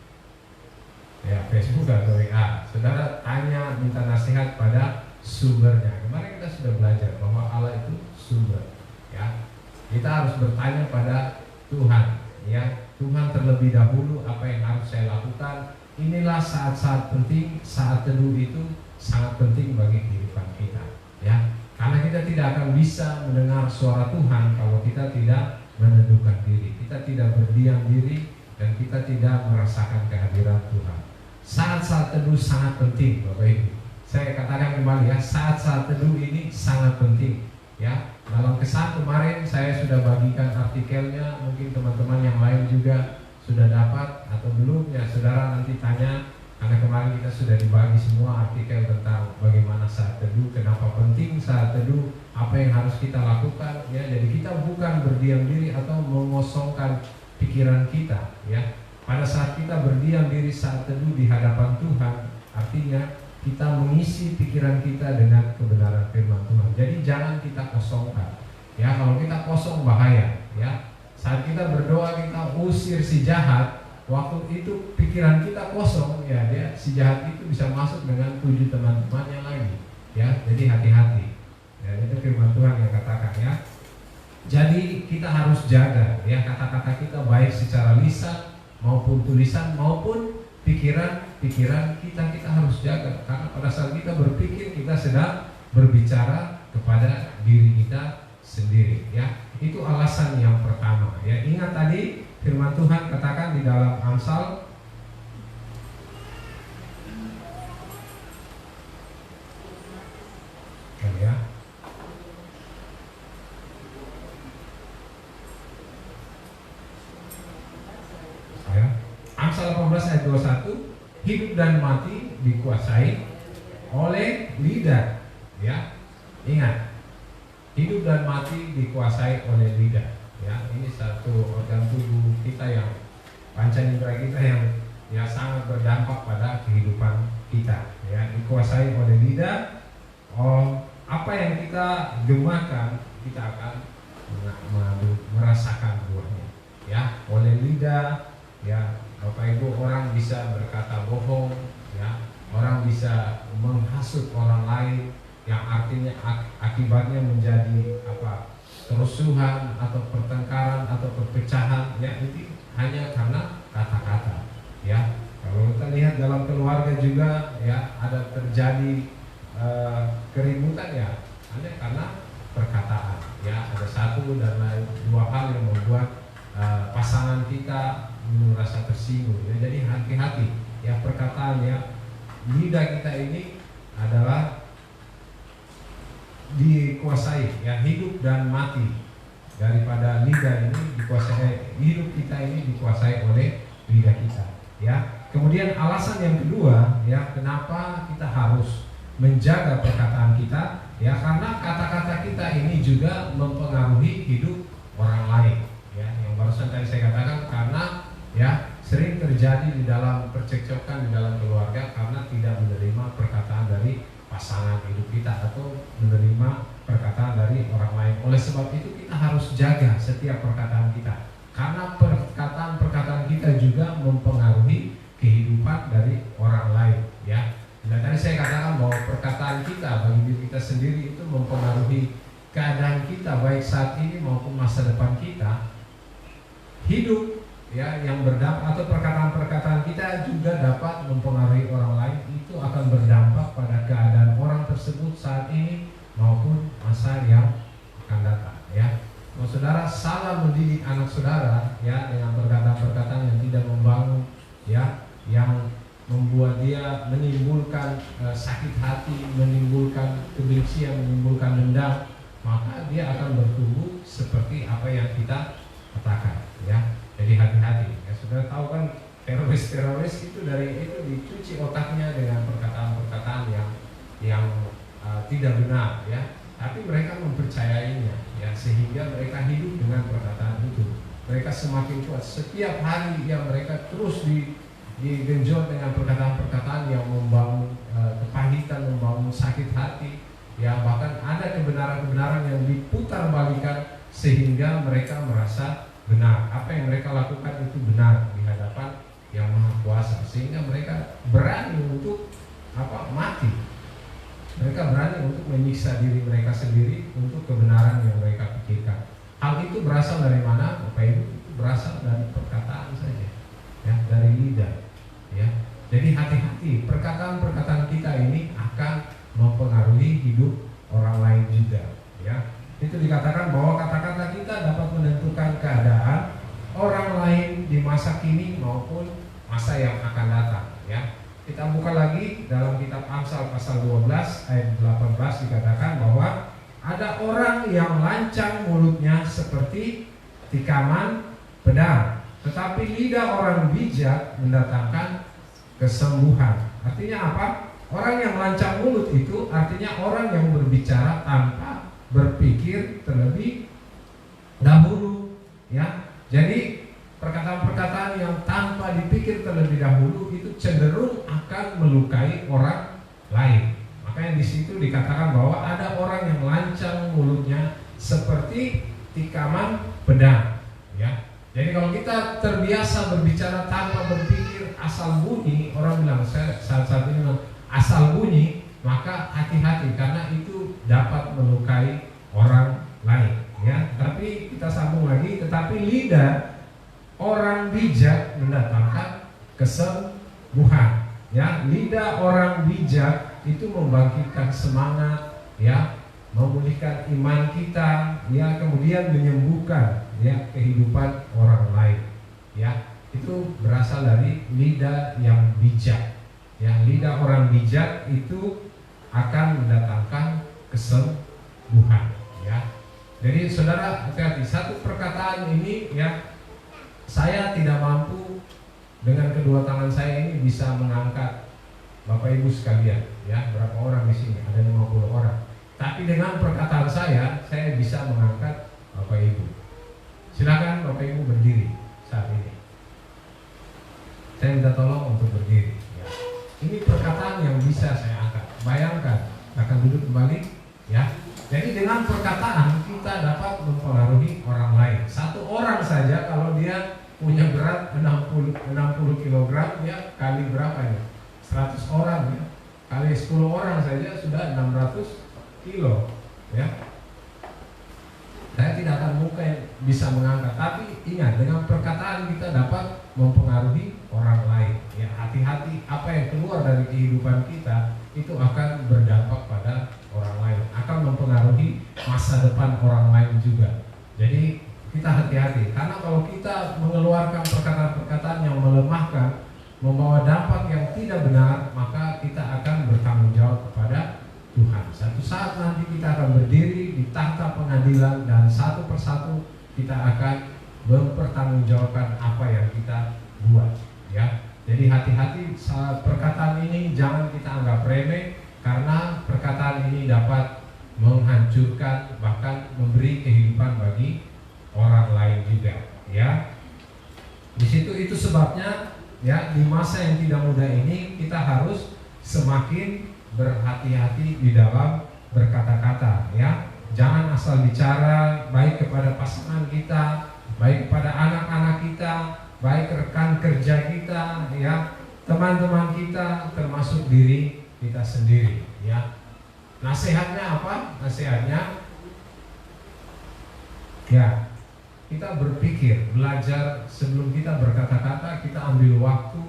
ya Facebook atau WA. Saudara tanya, minta nasihat pada sumbernya. Kemarin kita sudah belajar bahwa Allah itu sumber ya. Kita harus bertanya pada Tuhan ya. Tuhan terlebih dahulu, apa yang harus saya lakukan. Inilah saat-saat penting. Saat teduh itu sangat penting bagi kehidupan kita ya. Karena kita tidak akan bisa mendengar suara Tuhan kalau kita tidak meneduhkan diri, kita tidak berdiam diri, dan kita tidak merasakan kehadiran Tuhan. Saat-saat teduh sangat penting, Bapak Ibu. Saya katakan kembali ya, saat-saat teduh ini sangat penting ya. Dalam kesan kemarin saya sudah bagikan artikelnya, mungkin teman-teman yang lain juga sudah dapat atau belum ya, saudara nanti tanya, karena kemarin kita sudah dibagi semua artikel tentang bagaimana saat teduh, kenapa penting saat teduh, apa yang harus kita lakukan ya. Jadi kita bukan berdiam diri atau mengosongkan pikiran kita ya. Pada saat kita berdiam diri saat teduh di hadapan Tuhan, artinya kita mengisi pikiran kita dengan kebenaran firman Tuhan. Jadi jangan kita kosongkan ya. Kalau kita kosong bahaya ya. Saat kita berdoa kita usir si jahat, waktu itu pikiran kita kosong ya, dia si jahat itu bisa masuk dengan 7 teman-temannya lagi ya. Jadi hati-hati ya, itu firman Tuhan yang katakan ya. Jadi kita harus jaga ya kata-kata kita, baik secara lisan maupun tulisan maupun pikiran kita harus jaga, karena pada saat kita berpikir kita sedang berbicara kepada diri kita sendiri ya. Itu alasan yang pertama ya. Ingat tadi firman Tuhan katakan di dalam Amsal ya, Amsal 18 ayat 21, hidup dan mati dikuasai oleh lidah ya. Ingat, hidup dan mati dikuasai oleh lidah ya. Ini satu organ tubuh kita yang pancaindera kita yang ya sangat berdampak pada kehidupan kita ya, dikuasai oleh lidah. Apa yang kita gemakan kita akan merasakan buahnya ya. Oleh lidah ya, Bapak Ibu, orang bisa berkata bohong ya, orang bisa menghasut orang lain yang artinya akibatnya menjadi kerusuhan atau pertengkaran atau perpecahan, ya itu hanya karena kata-kata, ya. Kalau kita lihat dalam keluarga juga, ya ada terjadi keributan, ya hanya karena perkataan, ya ada satu dan lain dua hal yang membuat pasangan kita merasa tersinggung, ya. Jadi hati-hati, ya perkataan, ya lidah kita ini adalah dikuasai, ya hidup dan mati daripada lidah ini dikuasai, hidup kita ini dikuasai oleh lidah kita, ya. Kemudian alasan yang kedua, ya kenapa kita harus menjaga perkataan kita, ya karena kata-kata kita ini juga mempengaruhi hidup orang lain, ya yang barusan tadi saya katakan, karena ya sering terjadi di dalam percekcokan di dalam keluarga karena tidak menerima perkataan dari pasangan hidup kita atau menerima perkataan dari orang lain. Oleh sebab itu kita harus jaga setiap perkataan kita, karena perkataan-perkataan kita juga mempengaruhi kehidupan dari orang lain, ya. Dan tadi saya katakan bahwa perkataan kita bagi diri kita sendiri itu mempengaruhi keadaan kita baik saat ini maupun masa depan kita. Hidup, ya yang berdampak atau perkataan-perkataan kita juga dapat mempengaruhi orang lain, itu akan berdampak pada keadaan orang tersebut saat ini maupun masa yang akan datang, ya. Kalau saudara salah mendidik anak saudara, ya dengan perkataan-perkataan yang tidak membangun, ya yang membuat dia menimbulkan sakit hati, menimbulkan kebencian, menimbulkan dendam, maka dia akan bertumbuh seperti apa yang kita katakan, ya. Jadi hati-hati, ya saudara tahu kan teroris itu dicuci otaknya dengan perkataan-perkataan yang tidak benar, ya. Tapi mereka mempercayainya, ya sehingga mereka hidup dengan perkataan itu. Mereka semakin kuat setiap hari, ya mereka terus digenjot dengan perkataan-perkataan yang membangun kepahitan, membangun sakit hati, ya bahkan ada kebenaran-kebenaran yang diputar balikan sehingga mereka merasa benar, apa yang mereka lakukan itu benar di hadapan yang Maha Kuasa, sehingga mereka berani untuk mati. Mereka berani untuk menyiksa diri mereka sendiri untuk kebenaran yang mereka pikirkan. Hal itu berasal dari mana? Bapak Ibu, itu berasal dari perkataan saja, ya dari lidah, ya. Jadi hati-hati, perkataan-perkataan kita ini akan mempengaruhi hidup orang lain juga, ya. Itu dikatakan bahwa kata-kata kita dapat menentukan keadaan orang lain di masa kini maupun masa yang akan datang, ya. Kita buka lagi dalam kitab Amsal pasal 12 ayat 18, dikatakan bahwa ada orang yang lancang mulutnya seperti tikaman pedang, tetapi lidah orang bijak mendatangkan kesembuhan. Artinya apa? Orang yang lancang mulut itu artinya orang yang berbicara tanpa berpikir terlebih dahulu, ya. Jadi perkataan-perkataan yang tanpa dipikir terlebih dahulu itu cenderung akan melukai orang lain. Makanya di situ dikatakan bahwa ada orang yang lancang mulutnya seperti tikaman pedang, ya. Jadi kalau kita terbiasa berbicara tanpa berpikir, asal bunyi, orang bilang saya saat ini asal bunyi, maka hati-hati karena itu dapat melukai orang lain, ya. Tapi kita sambung lagi, tetapi lidah orang bijak mendatangkan kesembuhan, ya. Lidah orang bijak itu membangkitkan semangat, ya, memulihkan iman kita, ya, kemudian menyembuhkan, ya, kehidupan orang lain, ya. Itu berasal dari lidah yang bijak. Ya, lidah orang bijak itu akan mendatangkan kesembuhan, ya. Jadi saudara hati-hati, satu perkataan ini, ya, saya tidak mampu dengan kedua tangan saya ini bisa mengangkat Bapak Ibu sekalian, ya, berapa orang di sini? Ada 50 orang. Tapi dengan perkataan saya bisa mengangkat Bapak Ibu. Silakan Bapak Ibu berdiri saat ini. Saya minta tolong untuk berdiri. Ini perkataan yang bisa saya angkat. Bayangkan, akan duduk kembali, ya. Jadi dengan perkataan kita dapat mempengaruhi orang lain. Satu orang saja kalau dia punya berat 60 kg, ya kali berapa ya? 100 orang, ya. Kali 10 orang saja sudah 600 kilo, ya. Saya tidak akan mungkin bisa mengangkat, tapi ingat, dengan perkataan kita dapat mempengaruhi orang lain. Ya, hati-hati, apa yang keluar dari kehidupan kita itu akan berdampak pada orang lain, akan mempengaruhi masa depan orang lain juga. Jadi kita hati-hati, karena kalau kita mengeluarkan perkataan-perkataan yang melemahkan, membawa dampak yang tidak benar, maka kita akan bertanggung jawab kepada Tuhan. Satu saat nanti kita akan berdiri di tahta pengadilan dan satu persatu kita akan mempertanggungjawabkan apa yang kita buat, ya. Jadi hati-hati, saat perkataan ini jangan kita anggap remeh, karena perkataan ini dapat menghancurkan, bahkan memberi kehidupan bagi orang lain juga, ya. Di situ itu sebabnya, ya, di masa yang tidak mudah ini kita harus semakin berhati-hati di dalam berkata-kata, ya. Jangan asal bicara baik kepada pasangan kita, baik kepada anak-anak kita, baik rekan kerja kita, ya, teman-teman kita, termasuk diri kita sendiri, ya. Nasihatnya apa? Nasihatnya, ya, kita berpikir, belajar sebelum kita berkata-kata, kita ambil waktu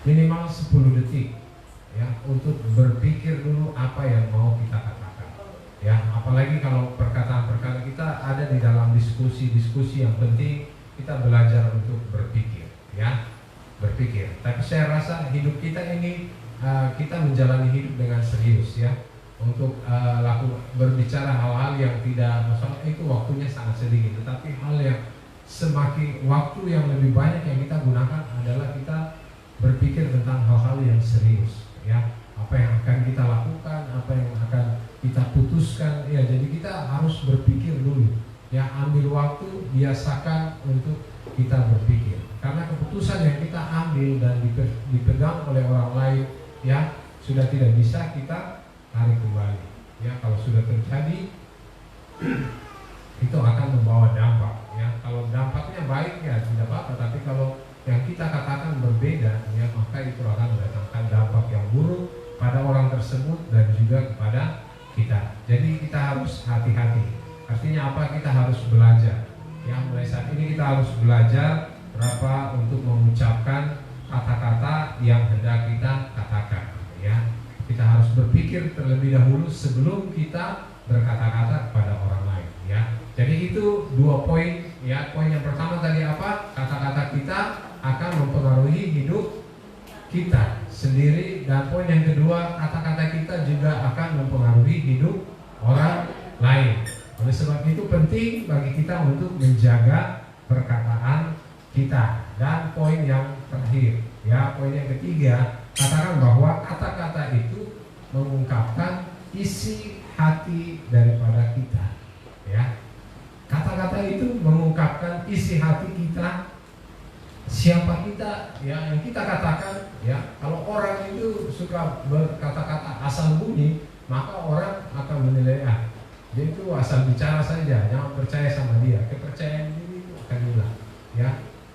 minimal 10 detik, ya, untuk berpikir dulu apa yang mau kita katakan, ya. Apalagi kalau perkataan-perkataan kita ada di dalam diskusi-diskusi yang penting, kita belajar untuk berpikir, ya, berpikir. Tapi saya rasa hidup kita ini, kita menjalani hidup dengan serius, ya, untuk berbicara hal-hal yang tidak masalah, itu waktunya sangat sedikit. Tetapi hal yang semakin waktu yang lebih banyak yang kita gunakan adalah kita berpikir tentang hal-hal yang serius, ya. Apa yang akan kita lakukan, apa yang akan kita putuskan, ya. Jadi kita harus berpikir dulu, ya. Ambil waktu, biasakan untuk kita berpikir, karena keputusan yang kita ambil dan dipegang oleh orang lain, ya, sudah tidak bisa kita tarik kembali, ya. Kalau sudah terjadi itu akan membawa dampak, ya. Kalau dampaknya baik, ya tidak apa-apa, tapi kalau yang kita katakan berbeda, ya, maka itu akan mendatangkan dampak yang buruk pada orang tersebut dan juga kepada kita. Jadi kita harus hati-hati. Artinya apa? Kita harus belajar, ya. Mulai saat ini kita harus belajar berapa untuk mengucapkan kata-kata yang hendak kita katakan, ya. Kita harus berpikir terlebih dahulu sebelum kita berkata-kata kepada orang lain, ya. Jadi itu 2 poin, ya. Poin yang pertama tadi apa? Kata-kata kita akan mempengaruhi hidup kita sendiri, dan poin yang kedua, kata-kata kita juga akan mempengaruhi hidup orang lain. Oleh sebab itu penting bagi kita untuk menjaga perkataan kita. Dan poin yang terakhir, ya, poin yang ketiga, katakan bahwa kata-kata itu mengungkapkan isi hati daripada kita, ya. Kata-kata itu mengungkapkan isi hati kita, siapa kita, ya, yang kita katakan, ya. Kalau orang itu suka berkata-kata asal bunyi, maka orang akan menilai, dia itu asal bicara saja, jangan percaya sama dia. Kepercayaan diri itu akan hilang, ya.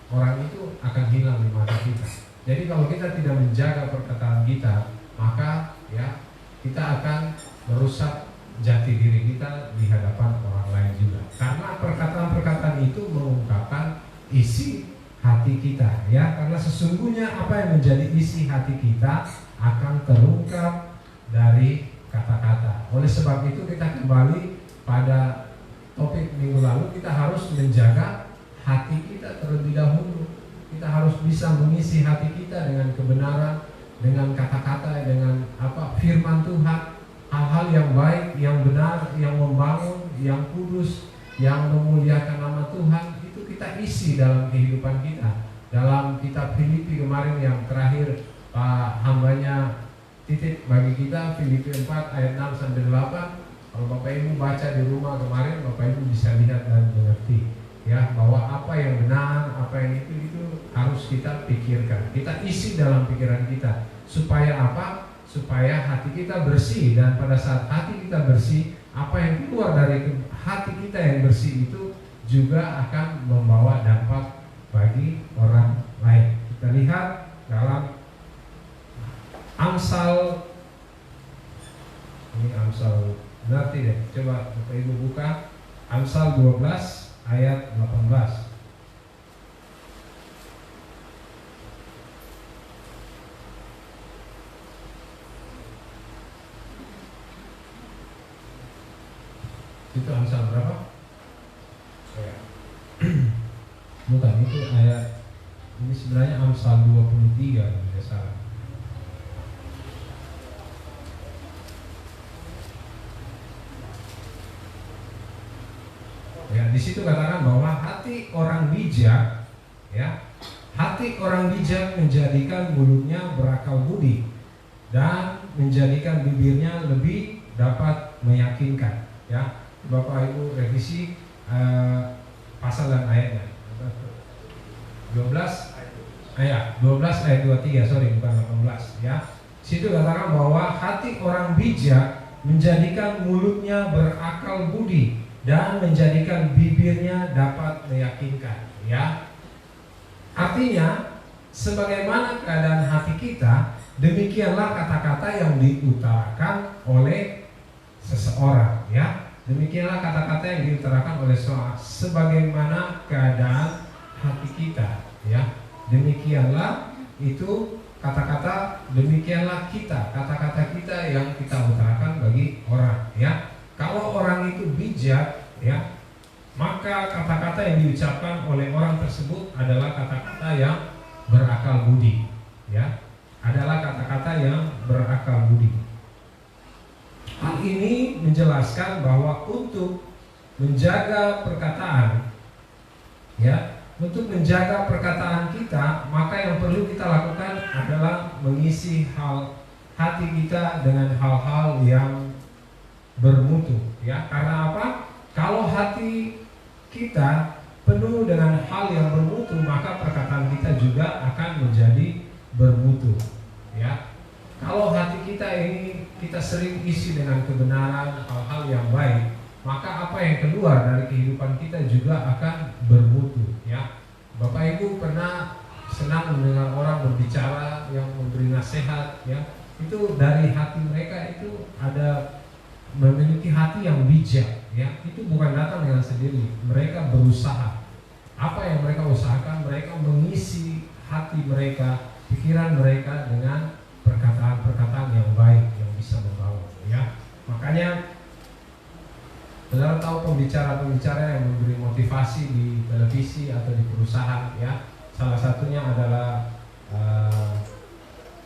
Orang itu akan hilang di mata kita. Jadi kalau kita tidak menjaga perkataan kita, maka, ya, kita akan merusak jati diri kita di hadapan orang lain juga. Karena perkataan-perkataan itu mengungkapkan isi hati kita, ya. Karena sesungguhnya apa yang menjadi isi hati kita akan terungkap dari kata-kata. Oleh sebab itu kita kembali pada topik minggu lalu, kita harus menjaga hati kita terlebih dahulu. Kita harus bisa mengisi hati kita dengan kebenaran, dengan kata-kata, dengan firman Tuhan, hal-hal yang baik, yang benar, yang membangun, yang kudus, yang memuliakan nama Tuhan, itu kita isi dalam kehidupan kita. Dalam kitab Filipi kemarin yang terakhir, Pak hambanya titip bagi kita, Filipi 4 ayat 6 sampai 8. Kalau Bapak Ibu baca di rumah kemarin, Bapak Ibu bisa lihat dan mengerti, ya, bahwa apa yang benar, apa yang itu harus kita pikirkan, kita isi dalam pikiran kita. Supaya apa? Supaya hati kita bersih, dan pada saat hati kita bersih, apa yang keluar dari hati kita yang bersih itu juga akan membawa dampak bagi orang lain. Kita lihat dalam Amsal, ini Amsal, ngerti deh. Coba Bapak Ibu buka Amsal 12 ayat 18. Itu Amsal berapa? Bukan, itu ayat, ini sebenarnya Amsal 23 tidak salah. Ya, di situ katakan bahwa hati orang bijak, ya, hati orang bijak menjadikan mulutnya berakal budi dan menjadikan bibirnya lebih dapat meyakinkan. Ya, Bapak Ibu revisi pasal dan ayatnya. 12 ayat 23, sorry, bukan 18, ya. Situ katakan bahwa hati orang bijak menjadikan mulutnya berakal budi dan menjadikan bibirnya dapat meyakinkan, ya. Artinya, sebagaimana keadaan hati kita, demikianlah kata-kata yang diutarakan oleh seseorang, ya. Demikianlah kata-kata yang diutarakan oleh seseorang, sebagaimana keadaan hati kita, ya. Demikianlah itu kata-kata, demikianlah kita, kata-kata kita yang kita utarakan bagi orang, ya. Kalau orang itu bijak, ya, maka kata-kata yang diucapkan oleh orang tersebut adalah kata-kata yang berakal budi, ya, adalah kata-kata yang berakal budi. Hal ini menjelaskan bahwa untuk menjaga perkataan, ya, untuk menjaga perkataan kita, maka yang perlu kita lakukan adalah mengisi hati kita dengan hal-hal yang bermutu, ya. Karena apa? Kalau hati kita penuh dengan hal yang bermutu, maka perkataan kita juga akan menjadi bermutu, ya. Kalau hati kita ini kita sering isi dengan kebenaran, hal-hal yang baik, maka apa yang keluar dari kehidupan kita juga akan bermutu, ya. Bapak Ibu pernah senang mendengar orang berbicara yang memberi nasihat, ya. Itu dari hati mereka itu ada memiliki hati yang bijak, ya. Itu bukan datang dengan sendiri. Mereka berusaha. Apa yang mereka usahakan? Mereka mengisi hati mereka, pikiran mereka dengan perkataan-perkataan yang baik yang bisa membangun, ya. Makanya saudara tahu pembicara-pembicara yang memberi motivasi di televisi atau di perusahaan, ya. Salah satunya adalah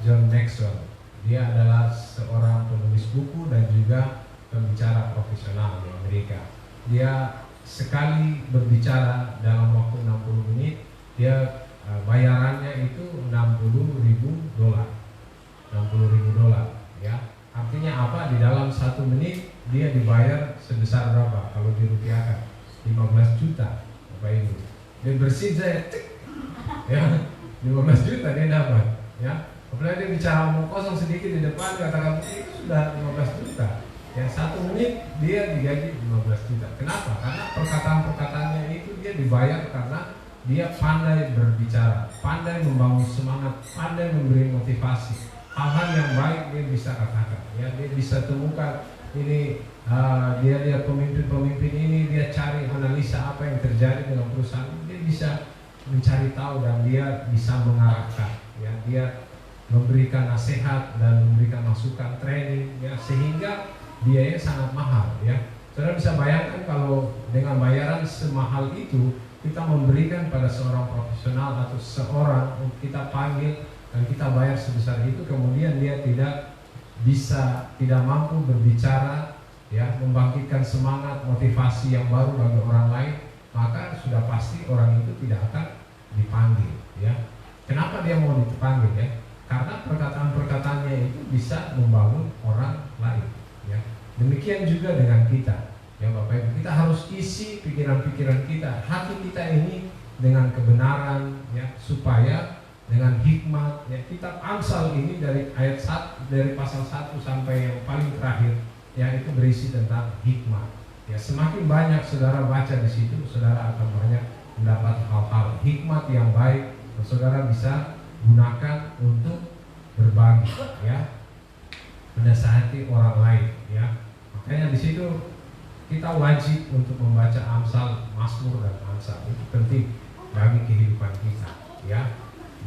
John Maxwell. Dia adalah seorang penulis buku dan juga pembicara profesional di Amerika. Dia sekali berbicara dalam waktu 60 menit, dia bayarannya itu $60.000. $60.000, ya. Artinya apa? Di dalam 1 menit dia dibayar sebesar berapa? Kalau dirupiahkan 15 juta, Bapak Ibu. Dia bersih saya, ya, 15 juta dia dapat, ya. Apalagi dia bicara omong kosong sedikit di depan, katakan itu sudah 15 juta. Yang 1 menit dia digaji 15 juta. Kenapa? Karena perkataan-perkataannya itu dia dibayar karena dia pandai berbicara, pandai membangun semangat, pandai memberi motivasi. Hal-hal yang baik dia bisa katakan, ya. Dia bisa temukan ini, dia lihat pemimpin-pemimpin ini, dia cari analisa apa yang terjadi dengan perusahaan. Dia bisa mencari tahu dan dia bisa mengarahkan, ya. Dia memberikan nasihat dan memberikan masukan training, ya, sehingga biayanya sangat mahal, ya. Saudara bisa bayangkan kalau dengan bayaran semahal itu kita memberikan pada seorang profesional atau seorang kita panggil dan kita bayar sebesar itu, kemudian dia tidak mampu berbicara, ya, membangkitkan semangat, motivasi yang baru bagi orang lain, maka sudah pasti orang itu tidak akan dipanggil, ya. Kenapa dia mau dipanggil, ya? Karena perkataan-perkataannya itu bisa membangun orang lain, ya. Demikian juga dengan kita, ya Bapak Ibu. Kita harus isi pikiran-pikiran kita, hati kita ini dengan kebenaran, ya, supaya dengan hikmat, ya. Kitab Amsal ini dari dari pasal 1 sampai yang paling terakhir, ya, itu berisi tentang hikmat, ya. Semakin banyak saudara baca di situ, saudara akan banyak mendapat hal-hal hikmat yang baik yang saudara bisa gunakan untuk berbagi, ya, menasihati orang lain, ya. Makanya di situ kita wajib untuk membaca Amsal, Mazmur dan Amsal. Itu penting bagi kehidupan kita, ya.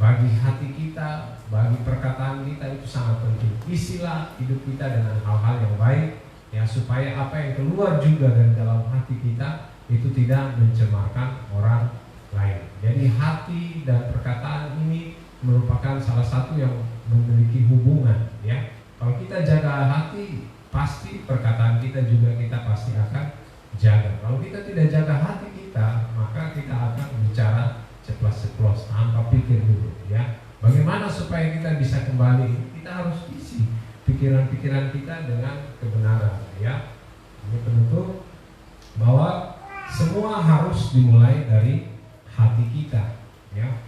Bagi hati kita, bagi perkataan kita itu sangat penting. Isilah hidup kita dengan hal-hal yang baik, ya, supaya apa yang keluar juga dari dalam hati kita itu tidak mencemarkan orang lain. Jadi hati dan perkataan ini merupakan salah satu yang memiliki hubungan, ya. Kalau kita jaga hati, pasti perkataan kita juga kita pasti akan jaga. Kalau kita tidak jaga hati kita, maka kita akan bicara ceplos-ceplos tanpa pikir dulu, ya. Bagaimana supaya kita bisa kembali? Kita harus isi pikiran-pikiran kita dengan kebenaran, ya. Ini penutup bahwa semua harus dimulai dari hati kita, ya.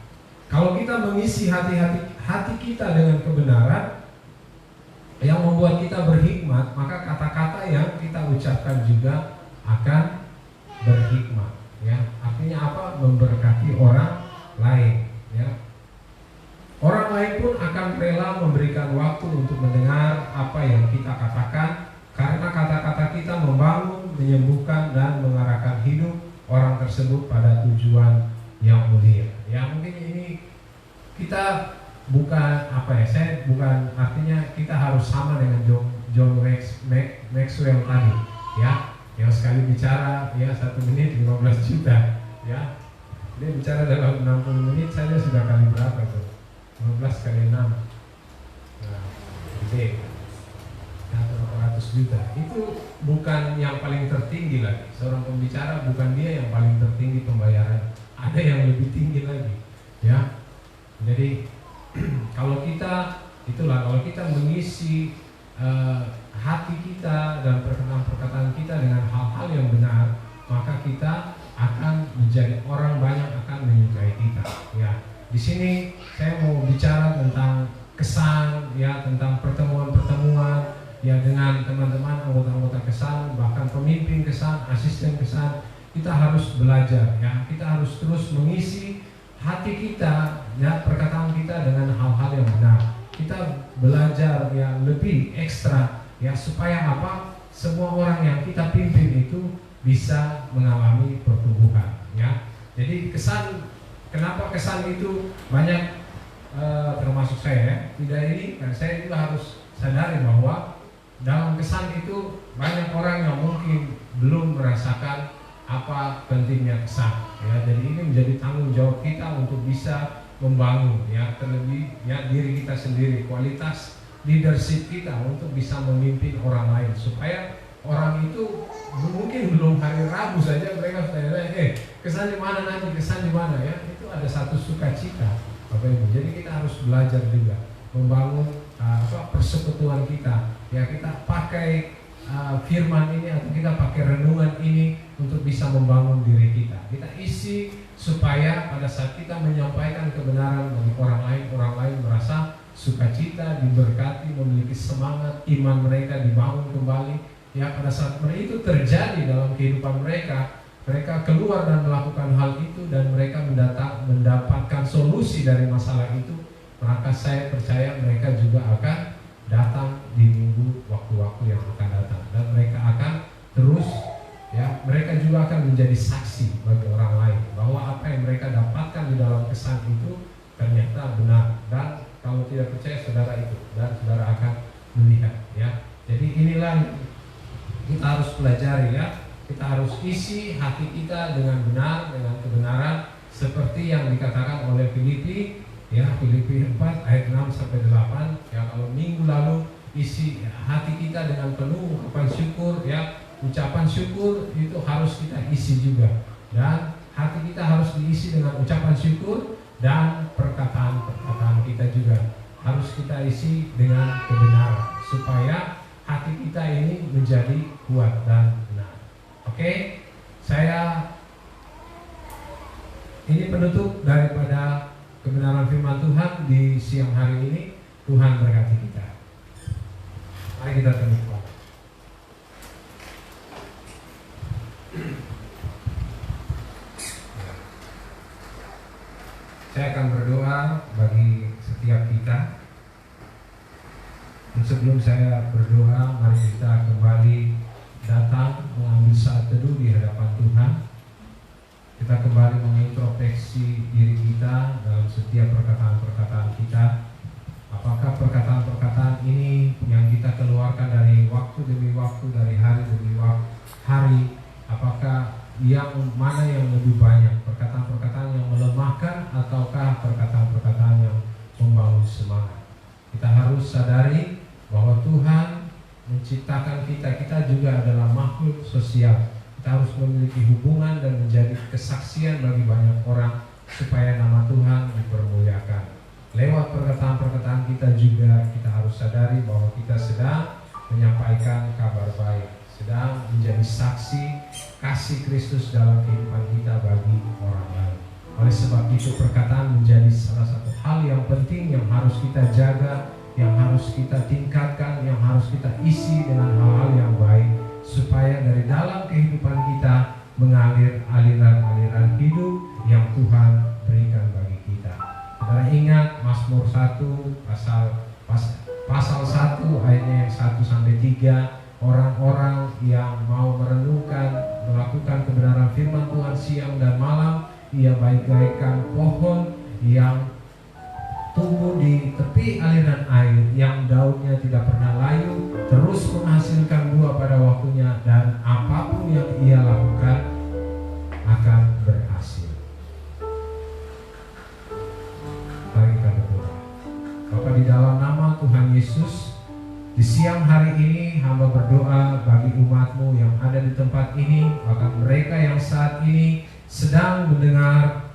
Kalau kita mengisi hati kita dengan kebenaran yang membuat kita berhikmat, maka kata-kata yang kita ucapkan juga akan berhikmat, ya. Artinya apa? Memberkati orang lain, ya. Orang lain pun akan rela memberikan waktu untuk mendengar apa yang kita katakan, karena kata-kata kita membangun, menyembuhkan dan mengarahkan hidup orang tersebut pada tujuan yang mulia. Ya, mungkin ini kita bukan saya bukan artinya kita harus sama dengan John Maxwell tadi, ya, yang sekali bicara, ya, 1 menit 15 juta, ya. Dia bicara dalam 60 menit saja sudah kali berapa itu? 15 kali 6, nah, gede, 100 juta. Itu bukan yang paling tertinggi lagi. Seorang pembicara bukan dia yang paling tertinggi pembayaran. Ada yang lebih tinggi lagi, ya. Jadi kalau kita mengisi hati kita dan perkataan kita dengan hal-hal yang benar, maka kita akan menjadi orang banyak akan menyukai kita, ya. Di sini saya mau bicara tentang kesan, ya, tentang pertemuan-pertemuan, ya, dengan teman-teman anggota-anggota kesan, bahkan pemimpin kesan, asisten kesan. Kita harus belajar, ya. Kita harus terus mengisi hati kita, ya, perkataan kita dengan hal-hal yang benar. Kita belajar yang lebih ekstra, ya, supaya apa? Semua orang yang kita pimpin itu bisa mengalami pertumbuhan, ya. Jadi kenapa kesan itu banyak, termasuk saya, ya, tidak ini, dan saya juga harus sadari bahwa dalam kesan itu banyak orang yang mungkin belum merasakan apa pentingnya kesan, ya. Jadi ini menjadi tanggung jawab kita untuk bisa membangun, ya, terlebih, ya, diri kita sendiri, kualitas leadership kita untuk bisa memimpin orang lain, supaya orang itu mungkin belum hari Rabu saja mereka sudah tanya, kesan di mana nanti, kesan di mana, ya. Itu ada satu sukacita, Bapak Ibu. Jadi kita harus belajar juga membangun persekutuan kita, ya. Kita pakai firman ini atau kita pakai renungan ini untuk bisa membangun diri kita. Kita isi supaya pada saat kita menyampaikan kebenaran bagi orang lain merasa sukacita, diberkati, memiliki semangat, iman mereka dibangun kembali. Ya, pada saat itu terjadi dalam kehidupan mereka keluar dan melakukan hal itu dan mereka mendapatkan solusi dari masalah itu, maka saya percaya mereka juga akan datang di minggu waktu-waktu yang akan datang, dan mereka akan terus, ya, mereka juga akan menjadi saksi bagi orang lain bahwa apa yang mereka dapatkan di dalam kesan itu ternyata benar. Dan kalau tidak percaya saudara itu, dan saudara akan melihat, ya. Jadi inilah kita harus pelajari, ya. Kita harus isi hati kita dengan benar, dengan kebenaran, seperti yang dikatakan oleh Filipi, ya, Filipi 4 ayat 6 sampai 8. Ya, kalau minggu lalu isi hati kita dengan penuh ucapan syukur, ya, ucapan syukur itu harus kita isi juga, dan hati kita harus diisi dengan ucapan syukur, dan perkataan kita juga harus kita isi dengan kebenaran, supaya hati kita ini menjadi kuat dan benar. Oke, saya ini penutup daripada kebenaran firman Tuhan di siang hari ini. Tuhan berkati kita. Mari kita tundukkan. Saya akan berdoa bagi setiap kita. Dan sebelum saya berdoa, mari kita kembali datang mengambil saat teduh di hadapan Tuhan. Kita kembali mengintrospeksi diri kita dalam setiap perkataan-perkataan kita. Apakah perkataan-perkataan ini yang kita keluarkan dari waktu demi waktu, dari hari demi hari, apakah yang mana yang lebih banyak, perkataan-perkataan yang melemahkan ataukah perkataan-perkataan yang membangun semangat? Kita harus sadari bahwa Tuhan menciptakan kita juga adalah makhluk sosial. Kita harus memiliki hubungan dan menjadi kesaksian bagi banyak orang supaya nama Tuhan dipermuliakan. Lewat perkataan-perkataan kita juga kita harus sadari bahwa kita sedang menyampaikan kabar baik, sedang menjadi saksi kasih Kristus dalam kehidupan kita bagi orang lain. Oleh sebab itu perkataan menjadi salah satu hal yang penting yang harus kita jaga, yang harus kita tingkatkan, yang harus kita isi dengan hal-hal yang baik, supaya dari dalam kehidupan kita mengalir aliran-aliran hidup yang Tuhan berikan bagi kita. Saudara ingat Mazmur 1 pasal 1 ayatnya yang 1-3, orang-orang yang mau merenungkan, melakukan kebenaran firman Tuhan siang dan malam, ia bagaikan pohon yang tumbuh di tepi aliran air, yang daunnya tidak pernah layu, terus menghasilkan buah pada waktunya, dan apapun yang ia lakukan akan berhasil. Mari kita berdoa. Bapa, di dalam nama Tuhan Yesus, di siang hari ini hamba berdoa bagi umat-Mu yang ada di tempat ini, bahkan mereka yang saat ini sedang mendengar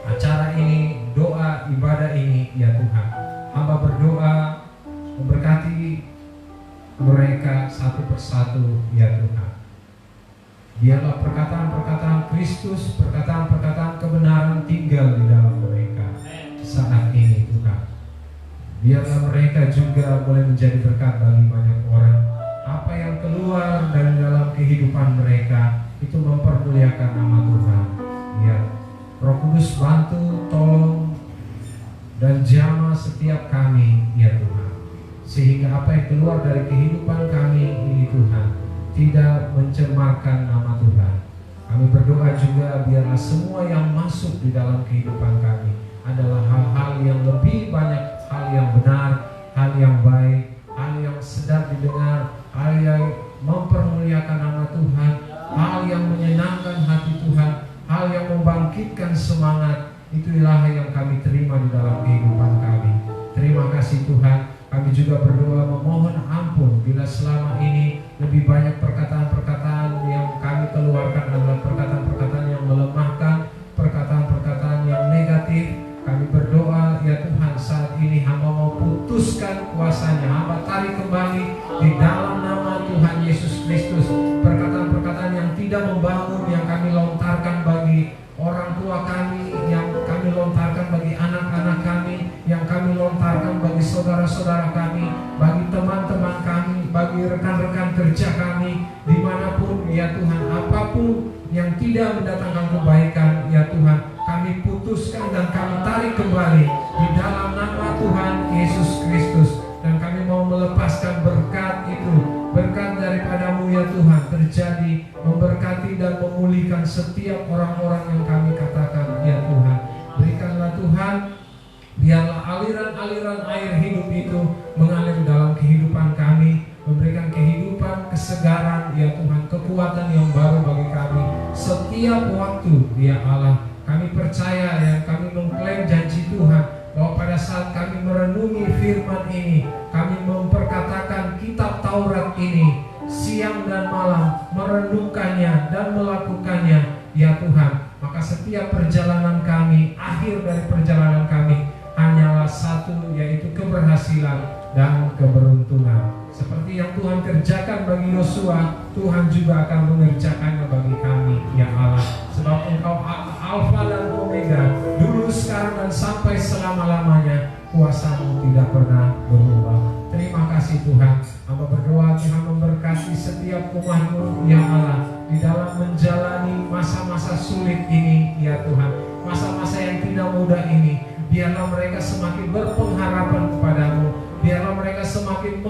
acara ini, doa ibadah ini, ya Tuhan. Hamba berdoa memberkati mereka satu persatu, ya Tuhan. Biarlah perkataan-perkataan Kristus, perkataan-perkataan kebenaran tinggal di dalam mereka saat ini, Tuhan. Biarlah mereka juga boleh menjadi berkat bagi banyak orang. Apa yang keluar dari dalam kehidupan mereka itu mempermuliakan nama Tuhan. Ya, Roh Kudus bantu, tolong dan jamah setiap kami, ya Tuhan, sehingga apa yang keluar dari kehidupan kami ini, Tuhan, tidak mencemarkan nama Tuhan. Kami berdoa juga biarlah semua yang masuk di dalam kehidupan kami adalah hal-hal yang lebih banyak, hal yang benar, hal yang baik, hal yang sedap didengar, hal yang mempermuliakan nama Tuhan, hal yang menyenangkan hati Tuhan, hal yang membangkitkan semangat. Itulah yang kami terima di dalam kehidupan kami. Terima kasih Tuhan. Kami juga berdoa memohon ampun bila selama ini lebih banyak perkataan-perkataan yang kami keluarkan adalah perkataan-perkataan yang melemahkan, perkataan-perkataan yang negatif. Kami berdoa, ya Tuhan, saat ini hamba mau putuskan kuasanya, hamba tarik kembali di dalam nama Tuhan Yesus Kristus. Perkataan-perkataan yang tidak membangun yang kami lontarkan bagi orang tua kami, yang kami lontarkan bagi anak-anak kami, yang kami lontarkan bagi saudara-saudara kami, bagi teman-teman kami, bagi rekan-rekan kerja kami, dimanapun, ya Tuhan, apapun yang tidak mendatangkan kebaikan, ya Tuhan, kami putuskan dan kami tarik kembali di dalam nama Tuhan Yesus Kristus. Dan kami mau melepaskan berkat itu, berkat daripada-Mu, ya Tuhan, terjadi, memberkati dan memulihkan setiap orang-orang yang kami katakan, ya Tuhan. Berikanlah Tuhan, biarlah aliran-aliran air hidup itu mengalir dalam kehidupan kami, memberikan kehidupan, kesegaran, ya Tuhan, kekuatan yang baru bagi kami setiap waktu, ya Allah. Kami percaya, ya, kami mengklaim janji Tuhan bahwa pada saat kami merenungi firman ini, kami memperkatakan kitab Taurat ini siang dan malam, merenungkannya dan melakukannya, ya Tuhan, maka setiap perjalanan kami, akhir dari perjalanan kami hanyalah satu, yaitu keberhasilan dan keberuntungan. Seperti yang Tuhan kerjakan bagi Yosua, Tuhan juga akan mengerjakannya bagi kami, ya Allah. Sebab Engkau Alfa dan Omega, dulu, sekarang, dan sampai selama-lamanya. Kuasa-Mu tidak pernah berubah. Terima kasih Tuhan. Hamba berdoa Tuhan memberkati setiap umat-Mu, ya Allah, di dalam menjalani masa-masa sulit ini, ya Tuhan, masa-masa yang tidak mudah ini. Biarlah mereka semakin berpengharapan kepada-Mu. Biarlah mereka semakin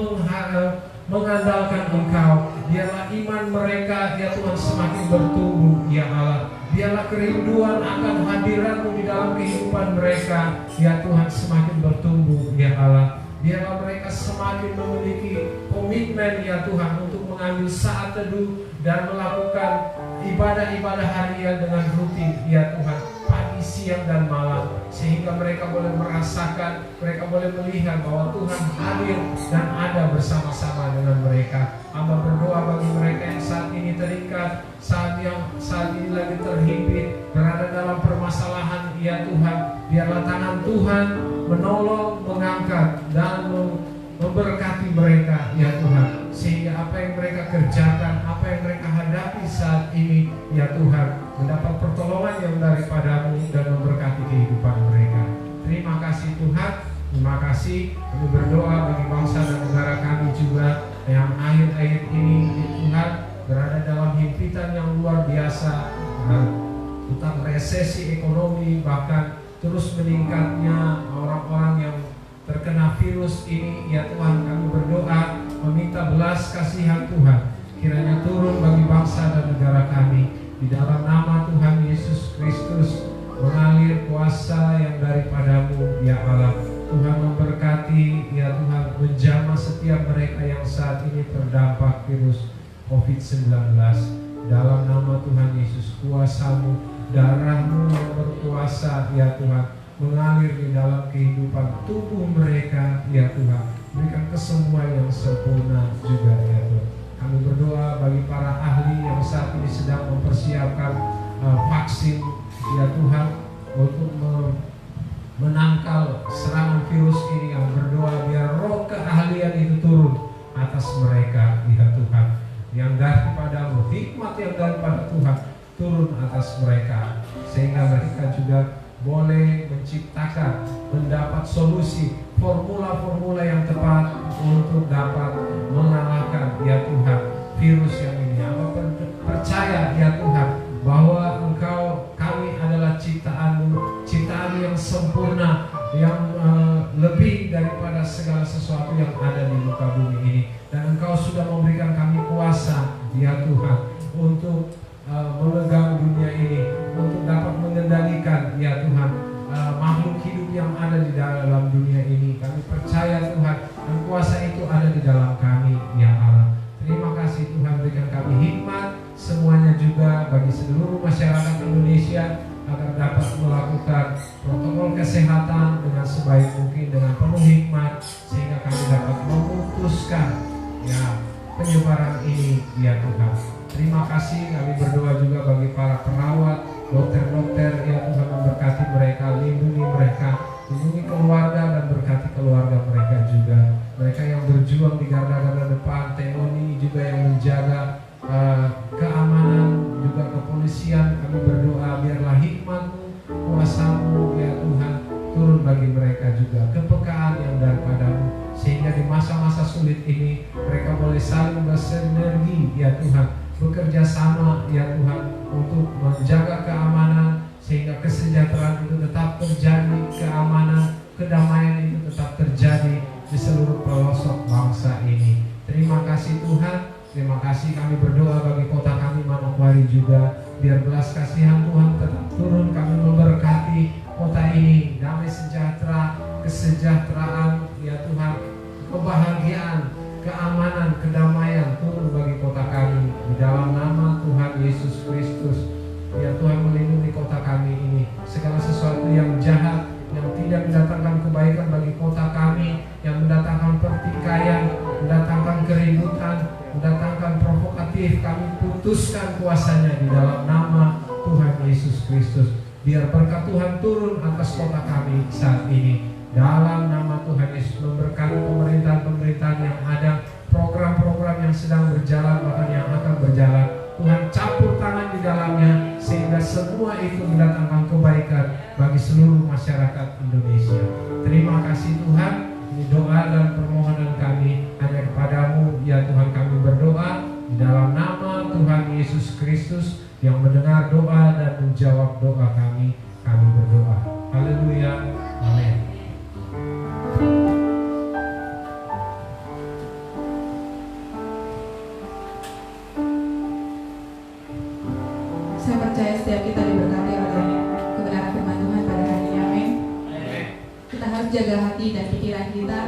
mengandalkan Engkau. biarlah iman mereka ya Tuhan semakin bertumbuh ya Allah. Biarlah kerinduan akan hadirat-Mu di dalam kehidupan mereka ya Tuhan semakin bertumbuh ya Allah. Biarlah mereka semakin memiliki komitmen ya Tuhan untuk mengambil saat teduh dan melakukan ibadah-ibadah harian dengan rutin ya Tuhan, pagi, siang, dan malam, sehingga mereka boleh merasakan, mereka boleh melihat bahwa Tuhan hadir dan ada bersama-sama dengan mereka. Hamba berdoa bagi mereka yang saat ini terikat, saat ini lagi terhimpit, berada dalam permasalahan ya Tuhan, biarlah tangan Tuhan menolong, mengangkat, dan memberkati mereka ya Tuhan, sehingga apa yang mereka kerjakan, apa yang mereka hadapi saat ini ya Tuhan, mendapat pertolongan yang daripada-Mu dan memberkati kehidupan mereka. Terima kasih Tuhan, terima kasih. Kami berdoa bagi bangsa dan negara kami juga yang akhir-akhir ini Tuhan berada dalam himpitan yang luar biasa tentang resesi ekonomi, bahkan terus meningkatnya orang-orang yang terkena virus ini ya Tuhan. Kami berdoa meminta belas kasihan Tuhan kiranya turun bagi bangsa dan negara kami. Di dalam nama Tuhan Yesus Kristus mengalir kuasa yang daripada-Mu ya Allah. Tuhan memberkati ya Tuhan, menjamah setiap mereka yang saat ini terdampak virus COVID-19. Dalam nama Tuhan Yesus, kuasa-Mu, darah-Mu yang berkuasa ya Tuhan mengalir di dalam kehidupan tubuh mereka ya Tuhan. Berikan kesembuhan yang sempurna juga ya Tuhan. Kami berdoa bagi para ahli yang saat ini sedang mempersiapkan vaksin ya Tuhan, untuk menangkal serangan virus ini. Yang berdoa biar roh keahlian itu turun atas mereka ya Tuhan, yang daripada-Mu, hikmat yang daripada Tuhan turun atas mereka, sehingga mereka juga boleh menciptakan, mendapat solusi, formula-formula yang tepat untuk dapat mengalahkan ya Tuhan virus yang ini. Apa percaya ya Tuhan bahwa Engkau, kami adalah ciptaan-Mu, ciptaan yang sempurna, yang lebih daripada segala sesuatu yang ada di muka bumi ini, dan Engkau sudah memberikan kami kuasa ya Tuhan untuk memegang dunia ini, untuk dapat mengendalikan ya Tuhan makhluk hidup yang ada di dalam dunia ini. Kami percaya Tuhan, dan kuasa itu ada di dalam kami ya Allah. Terima kasih Tuhan, berikan kami hikmat semuanya juga bagi seluruh masyarakat Indonesia, agar dapat melakukan protokol kesehatan dengan sebaik mungkin, dengan penuh hikmat, sehingga kami dapat memutuskan ya penyebaran ini ya Tuhan. Terima kasih. Kami berdoa juga bagi para perawat, dokter-dokter ya Tuhan, memberkati mereka, lindungi mereka, lindungi keluarga dan berkati keluarga mereka juga. Mereka yang berjuang di garda-garda depan, TNI juga yang menjaga keamanan, juga kepolisian. Kami berdoa biarlah hikmat-Mu, kuasa-Mu ya Tuhan turun bagi mereka juga, kepekaan yang daripada-Mu, sehingga di masa-masa sulit ini mereka boleh saling bersinergi ya Tuhan, bekerja sama ya Tuhan untuk menjaga keamanan, sehingga kesejahteraan itu tetap terjadi, keamanan, kedamaian itu tetap terjadi di seluruh pelosok bangsa ini. Terima kasih Tuhan, terima kasih. Kami berdoa bagi kota kami Manokwari juga, biar belas kasihan Tuhan tetap turun. Kami memberkati kota ini, damai sejahtera, kesejahteraan ya Tuhan, kebahagiaan, keamanan, kedamaian turun bagi kota kami. Di dalam nama Tuhan Yesus Kristus ya Tuhan, melindungi kota kami ini. Segala sesuatu yang jahat, yang tidak mendatangkan kebaikan bagi kota kami, yang mendatangkan pertikaian, mendatangkan keributan, mendatangkan provokatif, kami putuskan kuasanya di dalam nama Tuhan Yesus Kristus. Biar berkat Tuhan turun atas kota kami saat ini. Dalam nama Tuhan Yesus, memberkati pemerintahan-pemerintahan yang ada, program-program yang sedang berjalan, bahkan yang akan berjalan. Tuhan campur tangan di dalamnya, sehingga semua itu mendatangkan kebaikan bagi seluruh masyarakat Indonesia. Terima kasih Tuhan. Ini doa dan permohonan kami hanya kepada-Mu ya Tuhan. Kami berdoa di dalam nama Tuhan Yesus Kristus yang mendengar doa dan menjawab doa kami. Kami berdoa. Haleluya. Amin. jaga hati dan pikiran kita,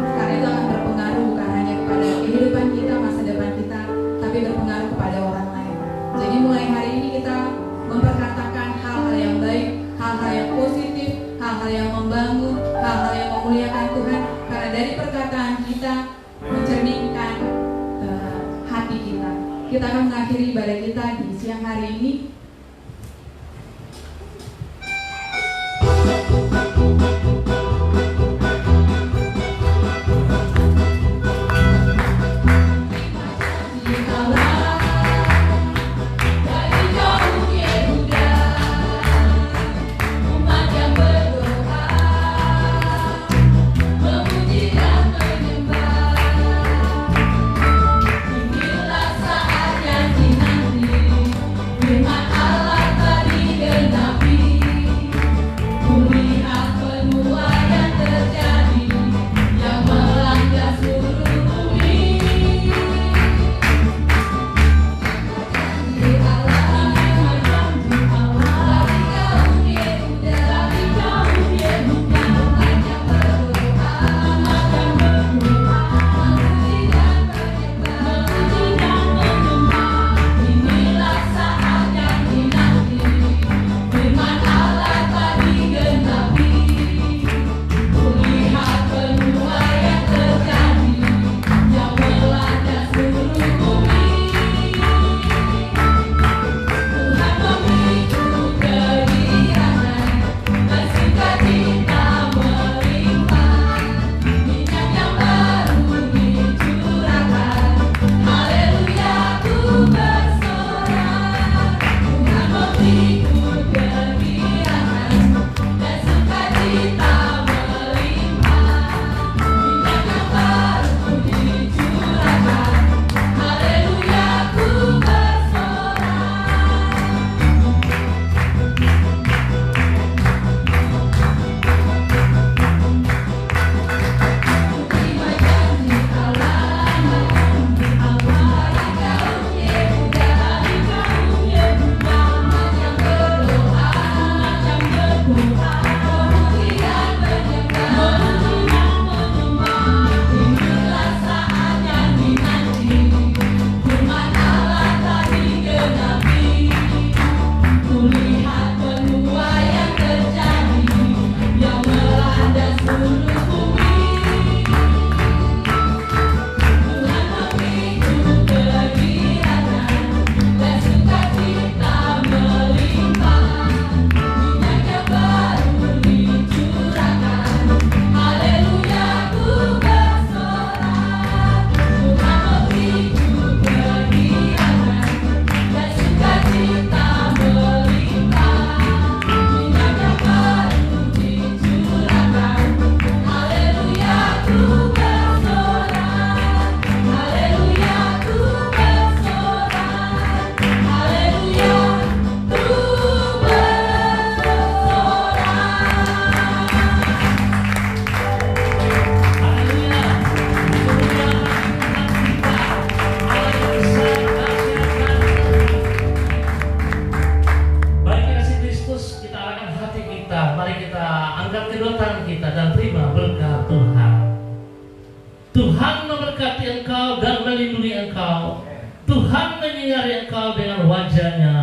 karena itu akan berpengaruh bukan hanya kepada kehidupan kita, masa depan kita, tapi berpengaruh kepada orang lain. Jadi mulai hari ini kita memperkatakan hal-hal yang baik, hal-hal yang positif, hal-hal yang membangun, hal-hal yang memuliakan Tuhan, karena dari perkataan kita mencerminkan hati kita. Kita akan mengakhiri ibadah kita di siang hari ini. Tuhan memberkati engkau dan melindungi engkau. Tuhan menyinari engkau dengan wajah-Nya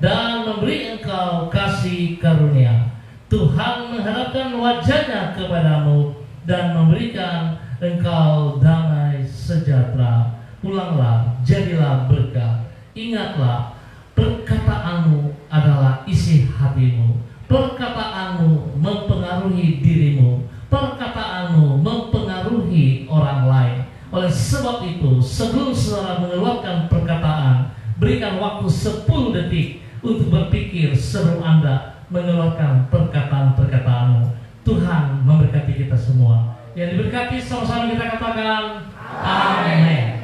dan memberi engkau kasih karunia. Tuhan menghadapkan wajah-Nya kepadamu dan memberikan engkau damai sejahtera. Pulanglah, jadilah berkah. Ingatlah, perkataanmu adalah isi hatimu. Perkataanmu mempengaruhi dirimu. Perkataanmu mempengaruhi orang lain. Oleh sebab itu, sebelum saudara mengeluarkan perkataan, berikan waktu 10 detik untuk berpikir sebelum Anda mengeluarkan perkataan-perkataanmu. Tuhan memberkati kita semua. Yang diberkati sama-sama kita katakan amin.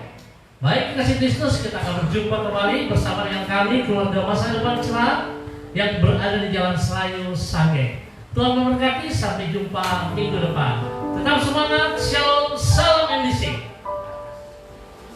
Baik, kasih Kristus, kita akan berjumpa kembali bersama dengan kami, keluarga Masa Depan Cerah yang berada di Jalan Selayu, Sage. Tuhan memberkati, sampai jumpa minggu depan. Tetap semangat, shalom, salam NDC.